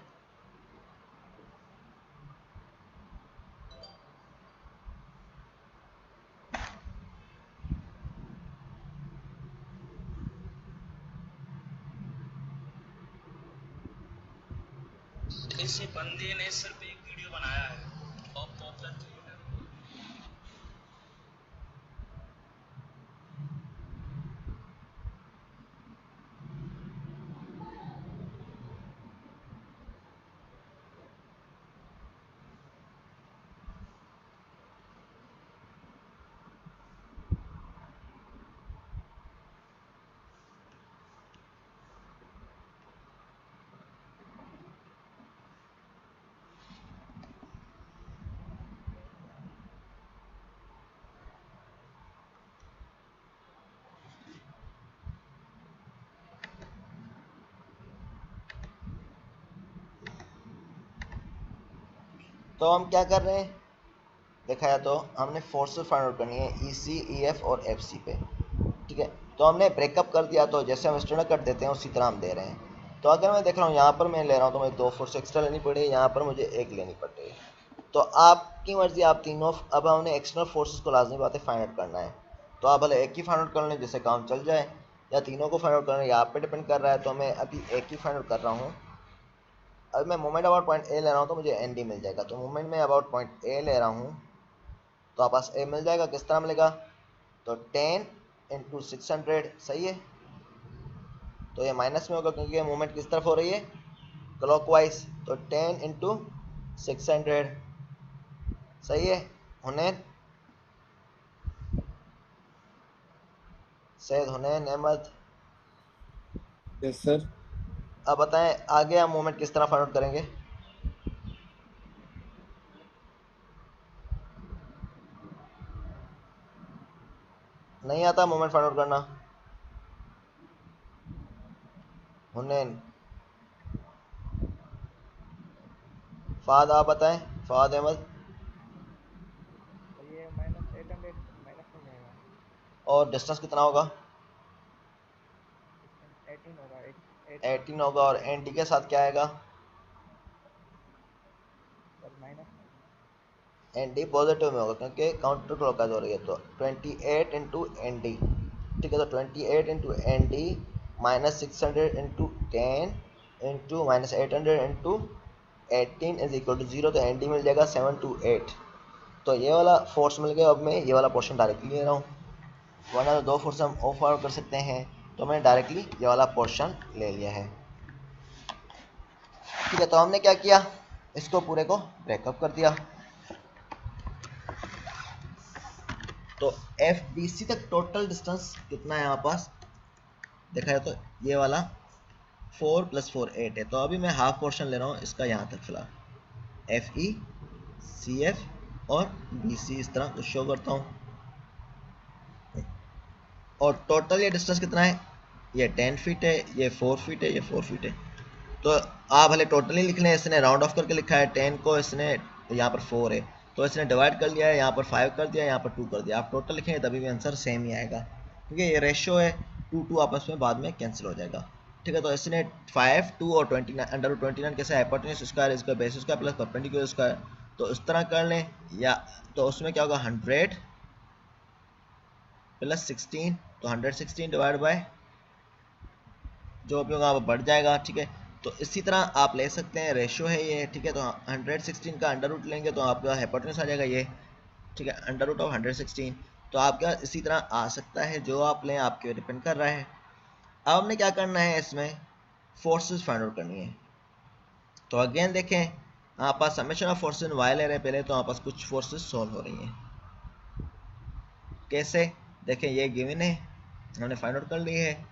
इसी बंदे ने सिर्फ एक वीडियो बनाया है और पॉपुलर क्रिएटर। तो हम क्या कर रहे हैं, देखा जाए तो हमने फोर्सेस फाइंड आउट करनी है ई सी, ई एफ और एफ सी पे। ठीक है, तो हमने ब्रेकअप कर दिया, तो जैसे हम स्टैंडर्ड कट देते हैं उसी तरह हम दे रहे हैं। तो अगर मैं देख रहा हूँ यहाँ पर मैं ले रहा हूँ, तो मुझे 2 फोर्स एक्स्ट्रा लेनी पड़ेगी, यहाँ पर मुझे 1 लेनी पड़ेगी। तो आपकी मर्जी, आप तीनों, अब हमने एक्सटर्नल फोर्सेस को लाजमी बात है फाइंड आउट करना है। तो आप भले एक ही फाइंड आउट कर लें जिससे काम चल जाए, या तीनों को फाइंड आउट करना है, यहाँ पे डिपेंड कर रहा है। तो मैं अभी एक ही फाइंड आउट कर रहा हूँ। अब मैं मोमेंट अबाउट पॉइंट ए ले रहा हूँ तो मुझे एन डी मिल जाएगा। तो मोमेंट में अबाउट पॉइंट ए ले रहा हूँ तो आप पास ए मिल जाएगा। किस तरह मिलेगा? तो 10 इंटू 600, सही है। तो ये माइनस में होगा क्योंकि मूवमेंट किस तरफ हो रही है? क्लॉकवाइज। तो 10 इंटू 600, सही है। हुनैन, सैयद हुनैन अहमद, यस सर। अब बताएं आगे हम मूवमेंट किस तरह फाइंड आउट करेंगे? नहीं आता मूवमेंट फाइंड आउट करना? हुनैन, फाद, आप बताएं। फाद अहमद। तो ये -800 माइनस में जाएगा। और डिस्टेंस कितना होगा? डिस्टेंस 18 होगा, 18 18 होगा। और एन डी के साथ क्या आएगा? सर माइनस में। एन डी पॉजिटिव में होगा क्योंकि काउंटर क्लॉकवाइज हो रही है। तो 28 इंटू एन डी, ठीक है। तो 28 into N D minus 600 into 10 into minus 800 into 18 is equal to 0। तो एन डी मिल जाएगा 728। तो ये वाला फोर्स मिल गया। अब मैं ये वाला पोर्शन डायरेक्टली ले रहा हूँ, वरना तो दो फोर्स हम ऑफ आउट कर सकते हैं। तो मैंने डायरेक्टली ये वाला पोर्शन ले लिया है, ठीक है। तो हमने क्या किया, इसको पूरे को ब्रेकअप कर दिया। तो एफ बी सी तक टोटल डिस्टेंस कितना है हमारे पास? देखा है तो ये वाला 4 + 4 8 है। तो अभी मैं हाफ पोर्शन ले रहा हूँ इसका यहाँ तक फिलहाल। एफ ई सी एफ और बी सी इस तरह कुछ शो करता हूँ। और टोटल ये डिस्टेंस कितना है? ये 10 फीट है, ये 4 फीट है, ये 4 फीट है। तो आप भले टोटली लिख लें, इसने राउंड ऑफ करके लिखा है 10 को, इसने यहाँ पर 4 है तो इसने डिवाइड कर लिया है, यहाँ पर 5 कर दिया, यहाँ पर 2 कर दिया। आप टोटल लिखेंगे तभी भी आंसर सेम ही आएगा क्योंकि ये रेशियो है। 2 आपस में बाद में कैंसिल हो जाएगा, ठीक है। तो इसने 5, 2 और 29 √29 कैसे हाइपोटेन्यूज स्क्वायर इसका base square plus perpendicular square, तो इस तरह कर लें। या तो उसमें क्या होगा 100 + 16, तो 116 डिवाइड बाय जो भी होगा वो बढ़ जाएगा, ठीक है। तो इसी तरह आप ले सकते हैं, रेशियो है ये, ठीक है। तो 116 का अंडर रूट लेंगे तो आपका हाइपोटेन्यूज आ जाएगा ये, ठीक है, √116। तो आपका इसी तरह आ सकता है, जो आप लें आपके डिपेंड कर रहा है। अब हमने क्या करना है, इसमें फोर्सेस फाइंड आउट करनी है। तो अगेन देखें, आप पास summation of forces in Y ले रहे हैं पहले, तो आप पास कुछ फोर्सेस सॉल्व हो रही हैं। कैसे? देखें, ये गिवन है, हमने फाइंड आउट कर ली है,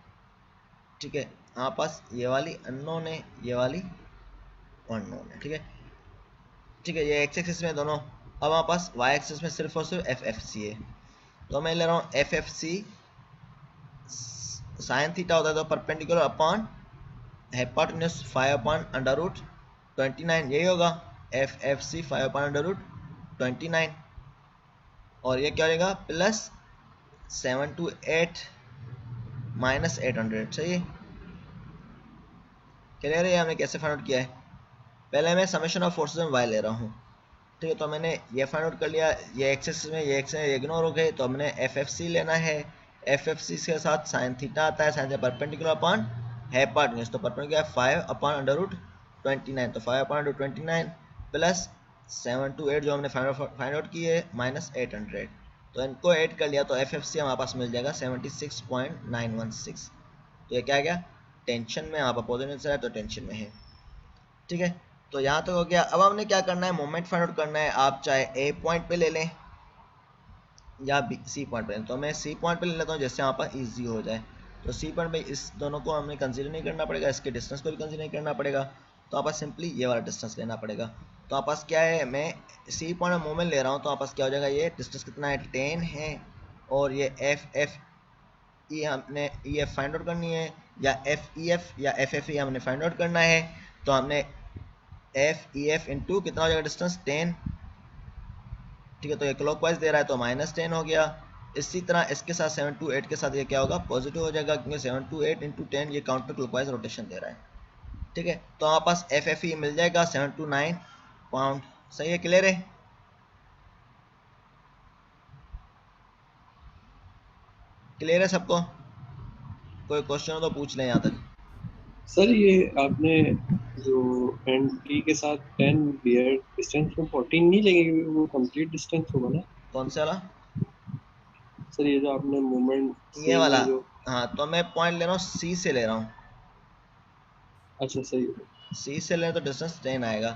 ठीक है। हमारे पास ये वाली अननोन है, ये वाली अननोन है, ठीक है, ठीक है। ये एक्स एक्सिस में दोनों। अब हमारे पास वाई एक्सिस में सिर्फ और सिर्फ एफ एफ सी है। तो मैं ले रहा हूँ F F C sine theta होता है तो परपेंडिकुलर अपॉन हाइपोटेन्यूज 5/√29, यही होगा एफ एफ सी 5/√29। और ये क्या हो जाएगा प्लस 728 माइनस 800, सही है। क्लियर है? हमने कैसे फाइंड आउट किया है? पहले मैं समेशन ऑफ फोर्सेस में वाई ले रहा हूँ, ठीक है। तो मैंने ये फाइंड आउट कर लिया, ये एक्सेस में ये एक्सेस इग्नोर हो गए। तो हमने एफ एफ सी लेना है। एफ एफ सी के साथ साइन थीटा आता है, साइन से परपेंडिकुलर अपॉन हाइपोटेन्यूज, तो परपेंडिकुलर 5/√29, तो 5/√29 प्लस 728 जो हमने फाइंड आउट की है माइनस 800। तो इनको ऐड कर लिया तो एफ एफ सी हमारे पास मिल जाएगा 76.916। तो ये क्या गया? टेंशन में। आप अपोजिट से है तो टेंशन में है, ठीक है। तो यहाँ तक हो गया। अब हमने क्या करना है, मोमेंट फाइंड आउट करना है। आप चाहे ए पॉइंट पे ले लें या बी सी पॉइंट पे लें। तो मैं सी पॉइंट पे ले लेता हूँ जिससे यहाँ पर ईजी हो जाए। तो सी पॉइंट पे इस दोनों को हमें कंसीडर नहीं करना पड़ेगा, इसके डिस्टेंस को भी कंसीडर नहीं करना पड़ेगा। तो आप पास सिंपली ये वाला डिस्टेंस लेना पड़ेगा। तो आप पास क्या है, मैं सी पॉइंट में मोमेंट ले रहा हूँ तो आप पास क्या हो जाएगा, ये डिस्टेंस कितना है 10 है। और ये एफ एफ ई हमने ई एफ फाइंड आउट करनी है, या एफ ई एफ या एफ एफ ई हमने फाइंड आउट करना है। तो हमने एफ ई एफ इंटू कितना हो जाएगा डिस्टेंस 10, ठीक है। तो ये क्लॉकवाइज दे रहा है तो -10 हो गया। इसी तरह इसके साथ 728 के साथ ये क्या होगा, पॉजिटिव हो जाएगा क्योंकि 728 इंटू 10 ये काउंटर क्लॉकवाइज रोटेशन दे रहा है, ठीक है। तो हमारे पास एफ एफ ई मिल जाएगा 729 पाउंड, सही है। क्लियर है? क्लियर है सबको? कोई क्वेश्चन हो तो पूछ लें यहाँ तक। सर ये आपने जो एन टी के साथ 10 दिया है, डिस्टेंस में 14 नहीं लेंगे क्योंकि वो कंप्लीट डिस्टेंस होगा ना। कौन से वाला? सर ये जो आपने मूवमेंट ये सेम वाला? है जो। हाँ, तो मैं पॉइंट ले रहा हूँ सी से ले रहा हूँ। अच्छा सही है। सी से ले तो डिस्टेंस 10 आएगा,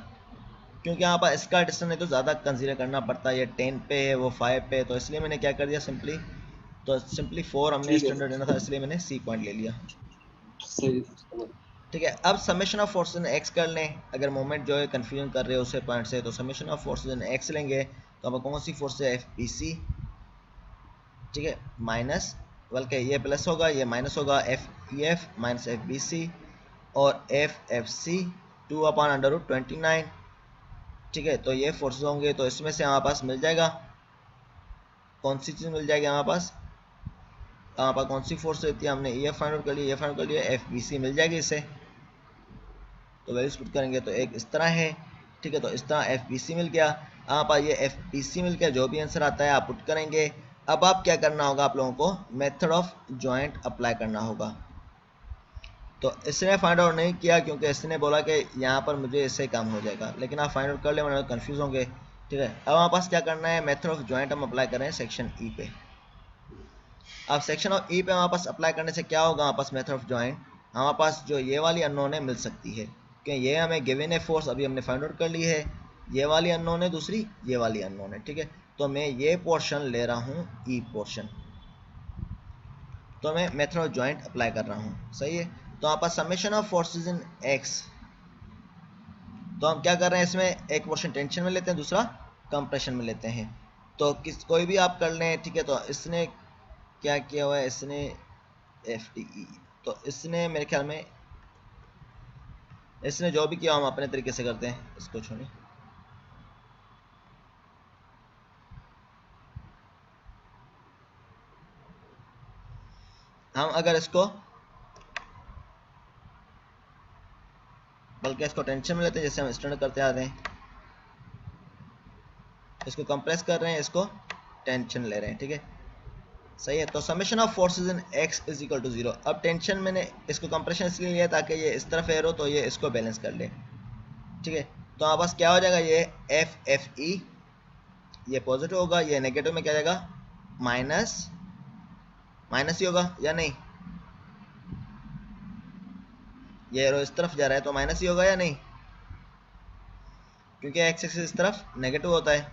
क्योंकि यहाँ पर इसका डिस्टेंस नहीं तो ज़्यादा कंसीडर करना पड़ता है, ये 10 पे है वो 5 पे है, तो इसलिए मैंने क्या कर दिया सिंपली, तो सिंपली 4 हमने ठीक है स्टैंडर्ड लेना था, इसलिए मैंने सी पॉइंट ले लिया। सही है समझ। ठीक है, अब summation of forces in x कर लें। अगर मोमेंट जो है कन्फ्यूजन कर रहे हो उससे पॉइंट से, तो summation of forces in X लेंगे, तो अब कौन सी फोर्स है? F P C. ठीक है, माइनस, बल्कि ये प्लस होगा ये माइनस होगा, F E F minus F B C और एफ एफ सी 2/√29। ठीक है, तो ये फोर्सेज होंगे, तो इसमें से हमारे पास मिल जाएगा कौन सी चीज़ मिल जाएगी हमारे पास? हमारे पास कौन सी फोर्स रहती है? हमने ई एफ फाइंड आउट कर लिया, ये फाइंड आउट कर लिया, एफ बी सी मिल जाएगी इससे। तो वैल्यूज पुट करेंगे तो एक इस तरह है। ठीक है, तो इस तरह एफ बी सी मिल गया। आप ये एफ बी सी मिल गया, जो भी आंसर आता है आप पुट करेंगे। अब आप क्या करना होगा, आप लोगों को मेथड ऑफ जॉइंट अप्लाई करना होगा। तो इसने फाइंड आउट नहीं किया क्योंकि इसने बोला कि यहाँ पर मुझे इससे काम हो जाएगा, लेकिन आप फाइंड आउट कर ले वरना कन्फ्यूज होंगे। ठीक है, अब हमारे पास क्या करना है, मेथड ऑफ जॉइंट हम अप्लाई करें सेक्शन ई पे। अब सेक्शन ऑफ ई पे हमारे पास अप्लाई करने से क्या होगा, हमारे पास मेथड ऑफ जॉइंट, हमारे पास जो ये वाली अननोन है मिल सकती है, क्योंकि ये हमें गिवन है फोर्स, अभी हमने फाइंड आउट कर ली है। ये वाली अननोन है, दूसरी ये वाली अननोन है। ठीक है, तो मैं ये पोर्शन ले रहा हूँ ई पोर्शन, तो मैं मेथड ऑफ जॉइंट अप्लाई कर रहा हूँ। सही है, तो हमारे पास summation of forces in x, तो हम क्या कर रहे हैं, इसमें एक पोर्शन टेंशन में लेते हैं, दूसरा कंप्रेशन में लेते हैं। तो कोई भी आप कर लें। ठीक है, तो इसने क्या किया हुआ है, इसने एफ टी ई, तो इसने मेरे ख्याल में इसने जो भी किया हम अपने तरीके से करते हैं, इसको छोड़िए। हम अगर इसको, बल्कि इसको टेंशन में लेते हैं जैसे हम स्टैंडर्ड करते आ रहे हैं, इसको कंप्रेस कर रहे हैं, इसको टेंशन ले रहे हैं। ठीक है, सही है, तो summation of forces in x is equal to 0। अब टेंशन मैंने इसको कंप्रेशन इसलिए लिया ताकि ये इस तरफ एरो तो ये इसको बैलेंस कर ले। ठीक है, तो हमारे पास क्या हो जाएगा, ये एफ एफ ई, ये पॉजिटिव होगा, ये नेगेटिव में क्या जाएगा, माइनस माइनस ही होगा या नहीं, ये एरो इस तरफ जा रहा है तो माइनस ही होगा या नहीं, क्योंकि एक्स एक्सिस इस तरफ नेगेटिव होता है।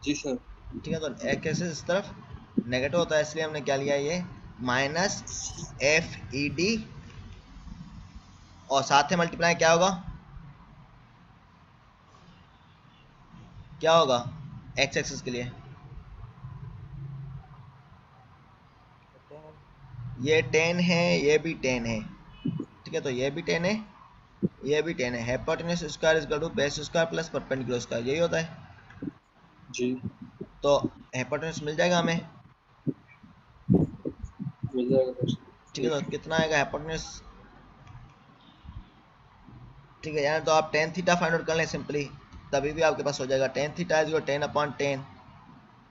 जी सर। ठीक है, तो एक्स एक्सिस इस तरफ नेगेटिव होता है, इसलिए हमने क्या लिया, ये माइनस एफ ई डी, और साथ में मल्टीप्लाई क्या होगा, क्या होगा एक्स एक्सिस के लिए, ये 10 है, ये भी 10 है। ठीक है, तो ये भी 10 है, ये भी 10 है। Hypotenuse square is equal to base square plus perpendicular square, यही होता है। जी तो हाइपोटेन्यूज मिल जाएगा हमें। मिल जाएगा सर। ठीक है, तो कितना आएगा हाइपोटेन्यूज? ठीक है यार, तो आप टेन थीटा फाइंड आउट कर लें सिंपली, तभी भी आपके पास हो जाएगा। टेन थीटा इज 10/10,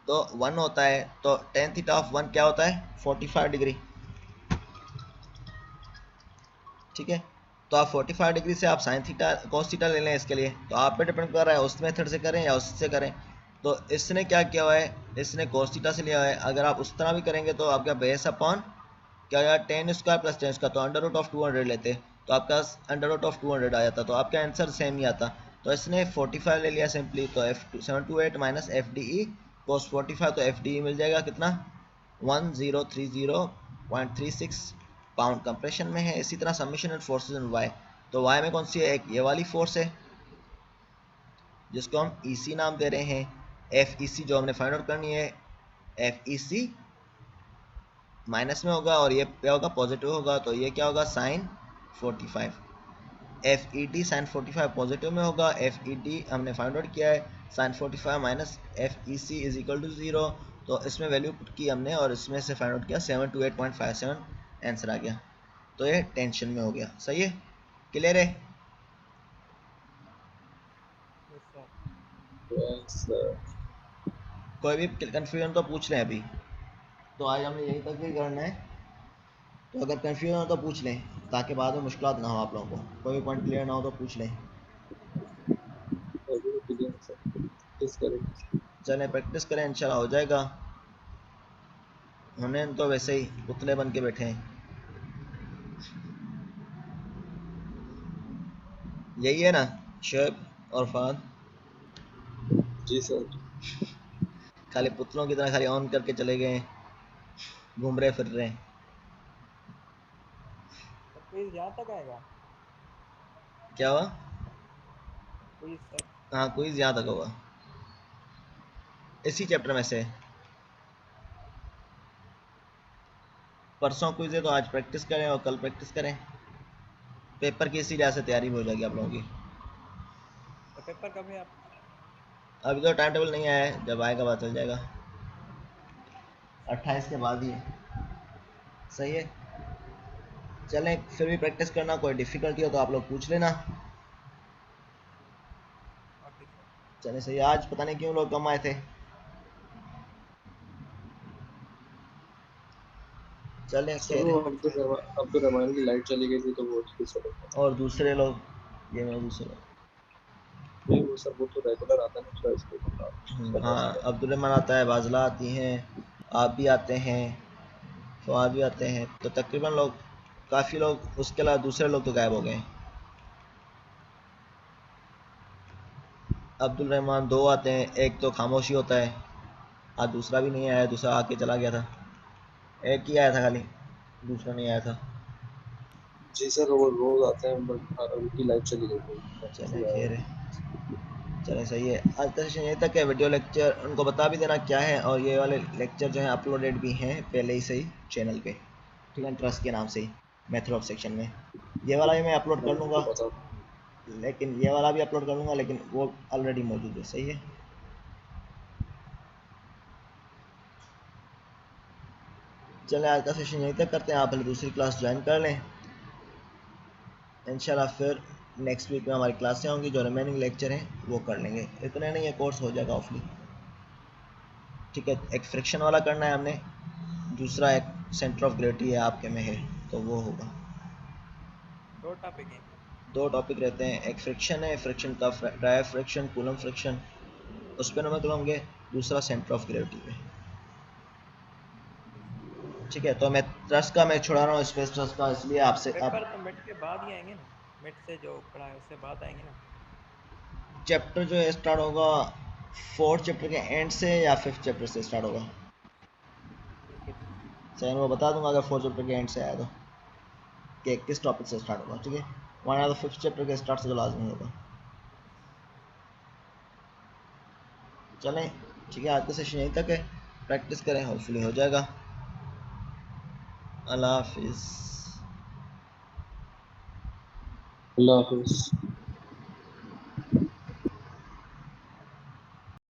तो 1 होता है, तो टेन थीटा ऑफ 1 क्या होता है, 45 डिग्री। ठीक है, तो आप 45 डिग्री से आप साइन थीटा कॉस थीटा ले लें इसके लिए, तो आप पे डिपेंड कर रहा है उस मेथड से करें या उससे करें। तो इसने क्या किया हुआ है, इसने कॉस थीटा से लिया हुआ है। अगर आप उस तरह भी करेंगे तो आपका बेस अपॉन क्या होगा, 10 स्क्वायर प्लस 10 स्क्वायर, तो अंडर रूट ऑफ 200 लेते तो आपका अंडर रूट ऑफ 200 आ जाता, तो आपका आंसर सेम ही आता। तो इसने 45 ले लिया सिंपली, तो F728 minus F D E cos 45, तो एफ डी ई मिल जाएगा कितना, 1030.36 पाउंड कंप्रेशन में है। इसी तरह summation and forces in Y, तो वाई में कौन सी है, एक ये वाली फोर्स है जिसको हम ईसी नाम दे रहे हैं, एफ ई सी जो हमने फाइंड आउट करनी है, एफ ई सी माइनस में होगा और ये क्या होगा, पॉजिटिव होगा, तो ये क्या होगा, sine 45। F E D sine 45 positive में होगा, एफ ई डी हमने फाइंड आउट किया है sine 45 minus F E C is equal to 0। तो इसमें वैल्यू पुट की हमने और इसमें से फाइंड आउट किया 728.57 आंसर आ गया। तो ये टेंशन में हो गया। सही है, क्लियर है? Yes sir. सर कोई भी कंफ्यूजन तो पूछ लें अभी। तो आज हमें यही तक ही करना है। तो अगर कंफ्यूजन हो तो पूछ लें, ताकि बाद में मुश्किल ना हो आप लोगों को। कोई पॉइंट क्लियर ना हो तो पूछ लें। अभी क्लियर है सर, प्रैक्टिस करेंगे। चलें प्रैक्टिस करें, इंशाल्लाह हो जाएगा। होने तो वैसे ही पुतले बन के बैठे हैं। यही है ना शेब और फाद? जी सर। खाली पुतलों की तरह खाली ऑन करके चले गए, घूम रहे फिर रहे। तो क्विज यहाँ तक आएगा? क्या हुआ? Quiz sir? हाँ क्विज याद तक होगा, इसी चैप्टर में से। परसों क्विज है तो आज प्रैक्टिस करें और कल प्रैक्टिस करें। पेपर की इसी लिहाज से तैयारी भी हो जाएगी आप लोगों की। तो पेपर कब है आप? अभी तो टाइम टेबल नहीं आया है, जब आएगा पता चल जाएगा। 28 के बाद ही है। सही है। चलें फिर भी प्रैक्टिस करना, कोई डिफ़िकल्टी हो तो आप लोग पूछ लेना। Okay sir. चलें सही है। आज पता नहीं क्यों लोग कम आए थे। चलें सर खैर वो है। अब्दुल रहमान की लाइट चली गई थी तो वो उसकी सर और दूसरे लोग, ये मेरे दूसरे लोग। नहीं, वो सर वो तो रेगुलर आता है ना उसका इसको हाँ अब्दुल रहमान आता है, बाजला आती हैं, आप भी आते हैं, फवाद भी आते हैं। तो तकरीबन लोग, काफ़ी लोग, उसके अलावा दूसरे लोग तो गायब हो गए हैं। अब्दुल रहमान 2 आते हैं, एक तो खामोशी होता है। आज दूसरा भी नहीं आया, दूसरा आके चला गया था। एक ही आया था खाली, दूसरा नहीं आया था। जी सर वो रोज आते हैं बट उनकी लाइट चली गई थी। चले खैर है। चले सही है। आज का सेशन यहीं तक है। वीडियो लेक्चर उनको बता भी देना क्या है, और ये वाले लेक्चर जो हैं अपलोडेड भी हैं पहले ही से ही चैनल पे, ठीक है, ट्रस्ट के नाम से ही, मेथड ऑफ सेक्शन में। ये वाला भी मैं अपलोड कर उनको लूँगा, पता। लेकिन ये वाला भी अपलोड कर लूँगा, लेकिन वो ऑलरेडी मौजूद है। सही है। चलें आज का सेशन यहीं तक करते हैं। आप पहले दूसरी क्लास ज्वाइन कर लें, इंशाल्लाह फिर नेक्स्ट वीक में हमारी क्लासें होंगी। जो रिमेनिंग लेक्चर हैं वो कर लेंगे, इतने नहीं है, कोर्स हो जाएगा ऑफली। ठीक है, एक फ्रिक्शन वाला करना है हमने, दूसरा एक सेंटर ऑफ ग्रेविटी है आपके में है, तो वो होगा। 2 टॉपिक हैं? 2 टॉपिक रहते हैं, एक फ्रिक्शन है, फ्रिक्शन का ड्राइव फ्रिक्शन, कूलम फ्रिक्शन, उस पर नंबर होंगे। दूसरा सेंटर ऑफ ग्रेविटी पे। ठीक है, तो मैं ट्रस्ट का मैं छुड़ा रहा हूँ, स्पेस ट्रस्ट का, इसलिए आपसे आप पेपर तो मिड के बाद ही आएंगे ना? मिड से जो पढ़ा है उससे बाद आएंगे ना? चैप्टर जो है स्टार्ट होगा 4th चैप्टर के एंड से या 5th चैप्टर से स्टार्ट होगा। ठीक है। सही, मैं बता दूंगा अगर 4th चैप्टर के एंड से आया तो, कि किस टॉपिक से स्टार्ट होगा। ठीक है, वरना तो 5th चैप्टर के स्टार्ट से तो लाजमी होगा। चलें ठीक है, आज का सेशन यहीं तक है। प्रैक्टिस करें, होपफुली हो जाएगा। अल्लाह हाफिज़। अल्लाह हाफिज़।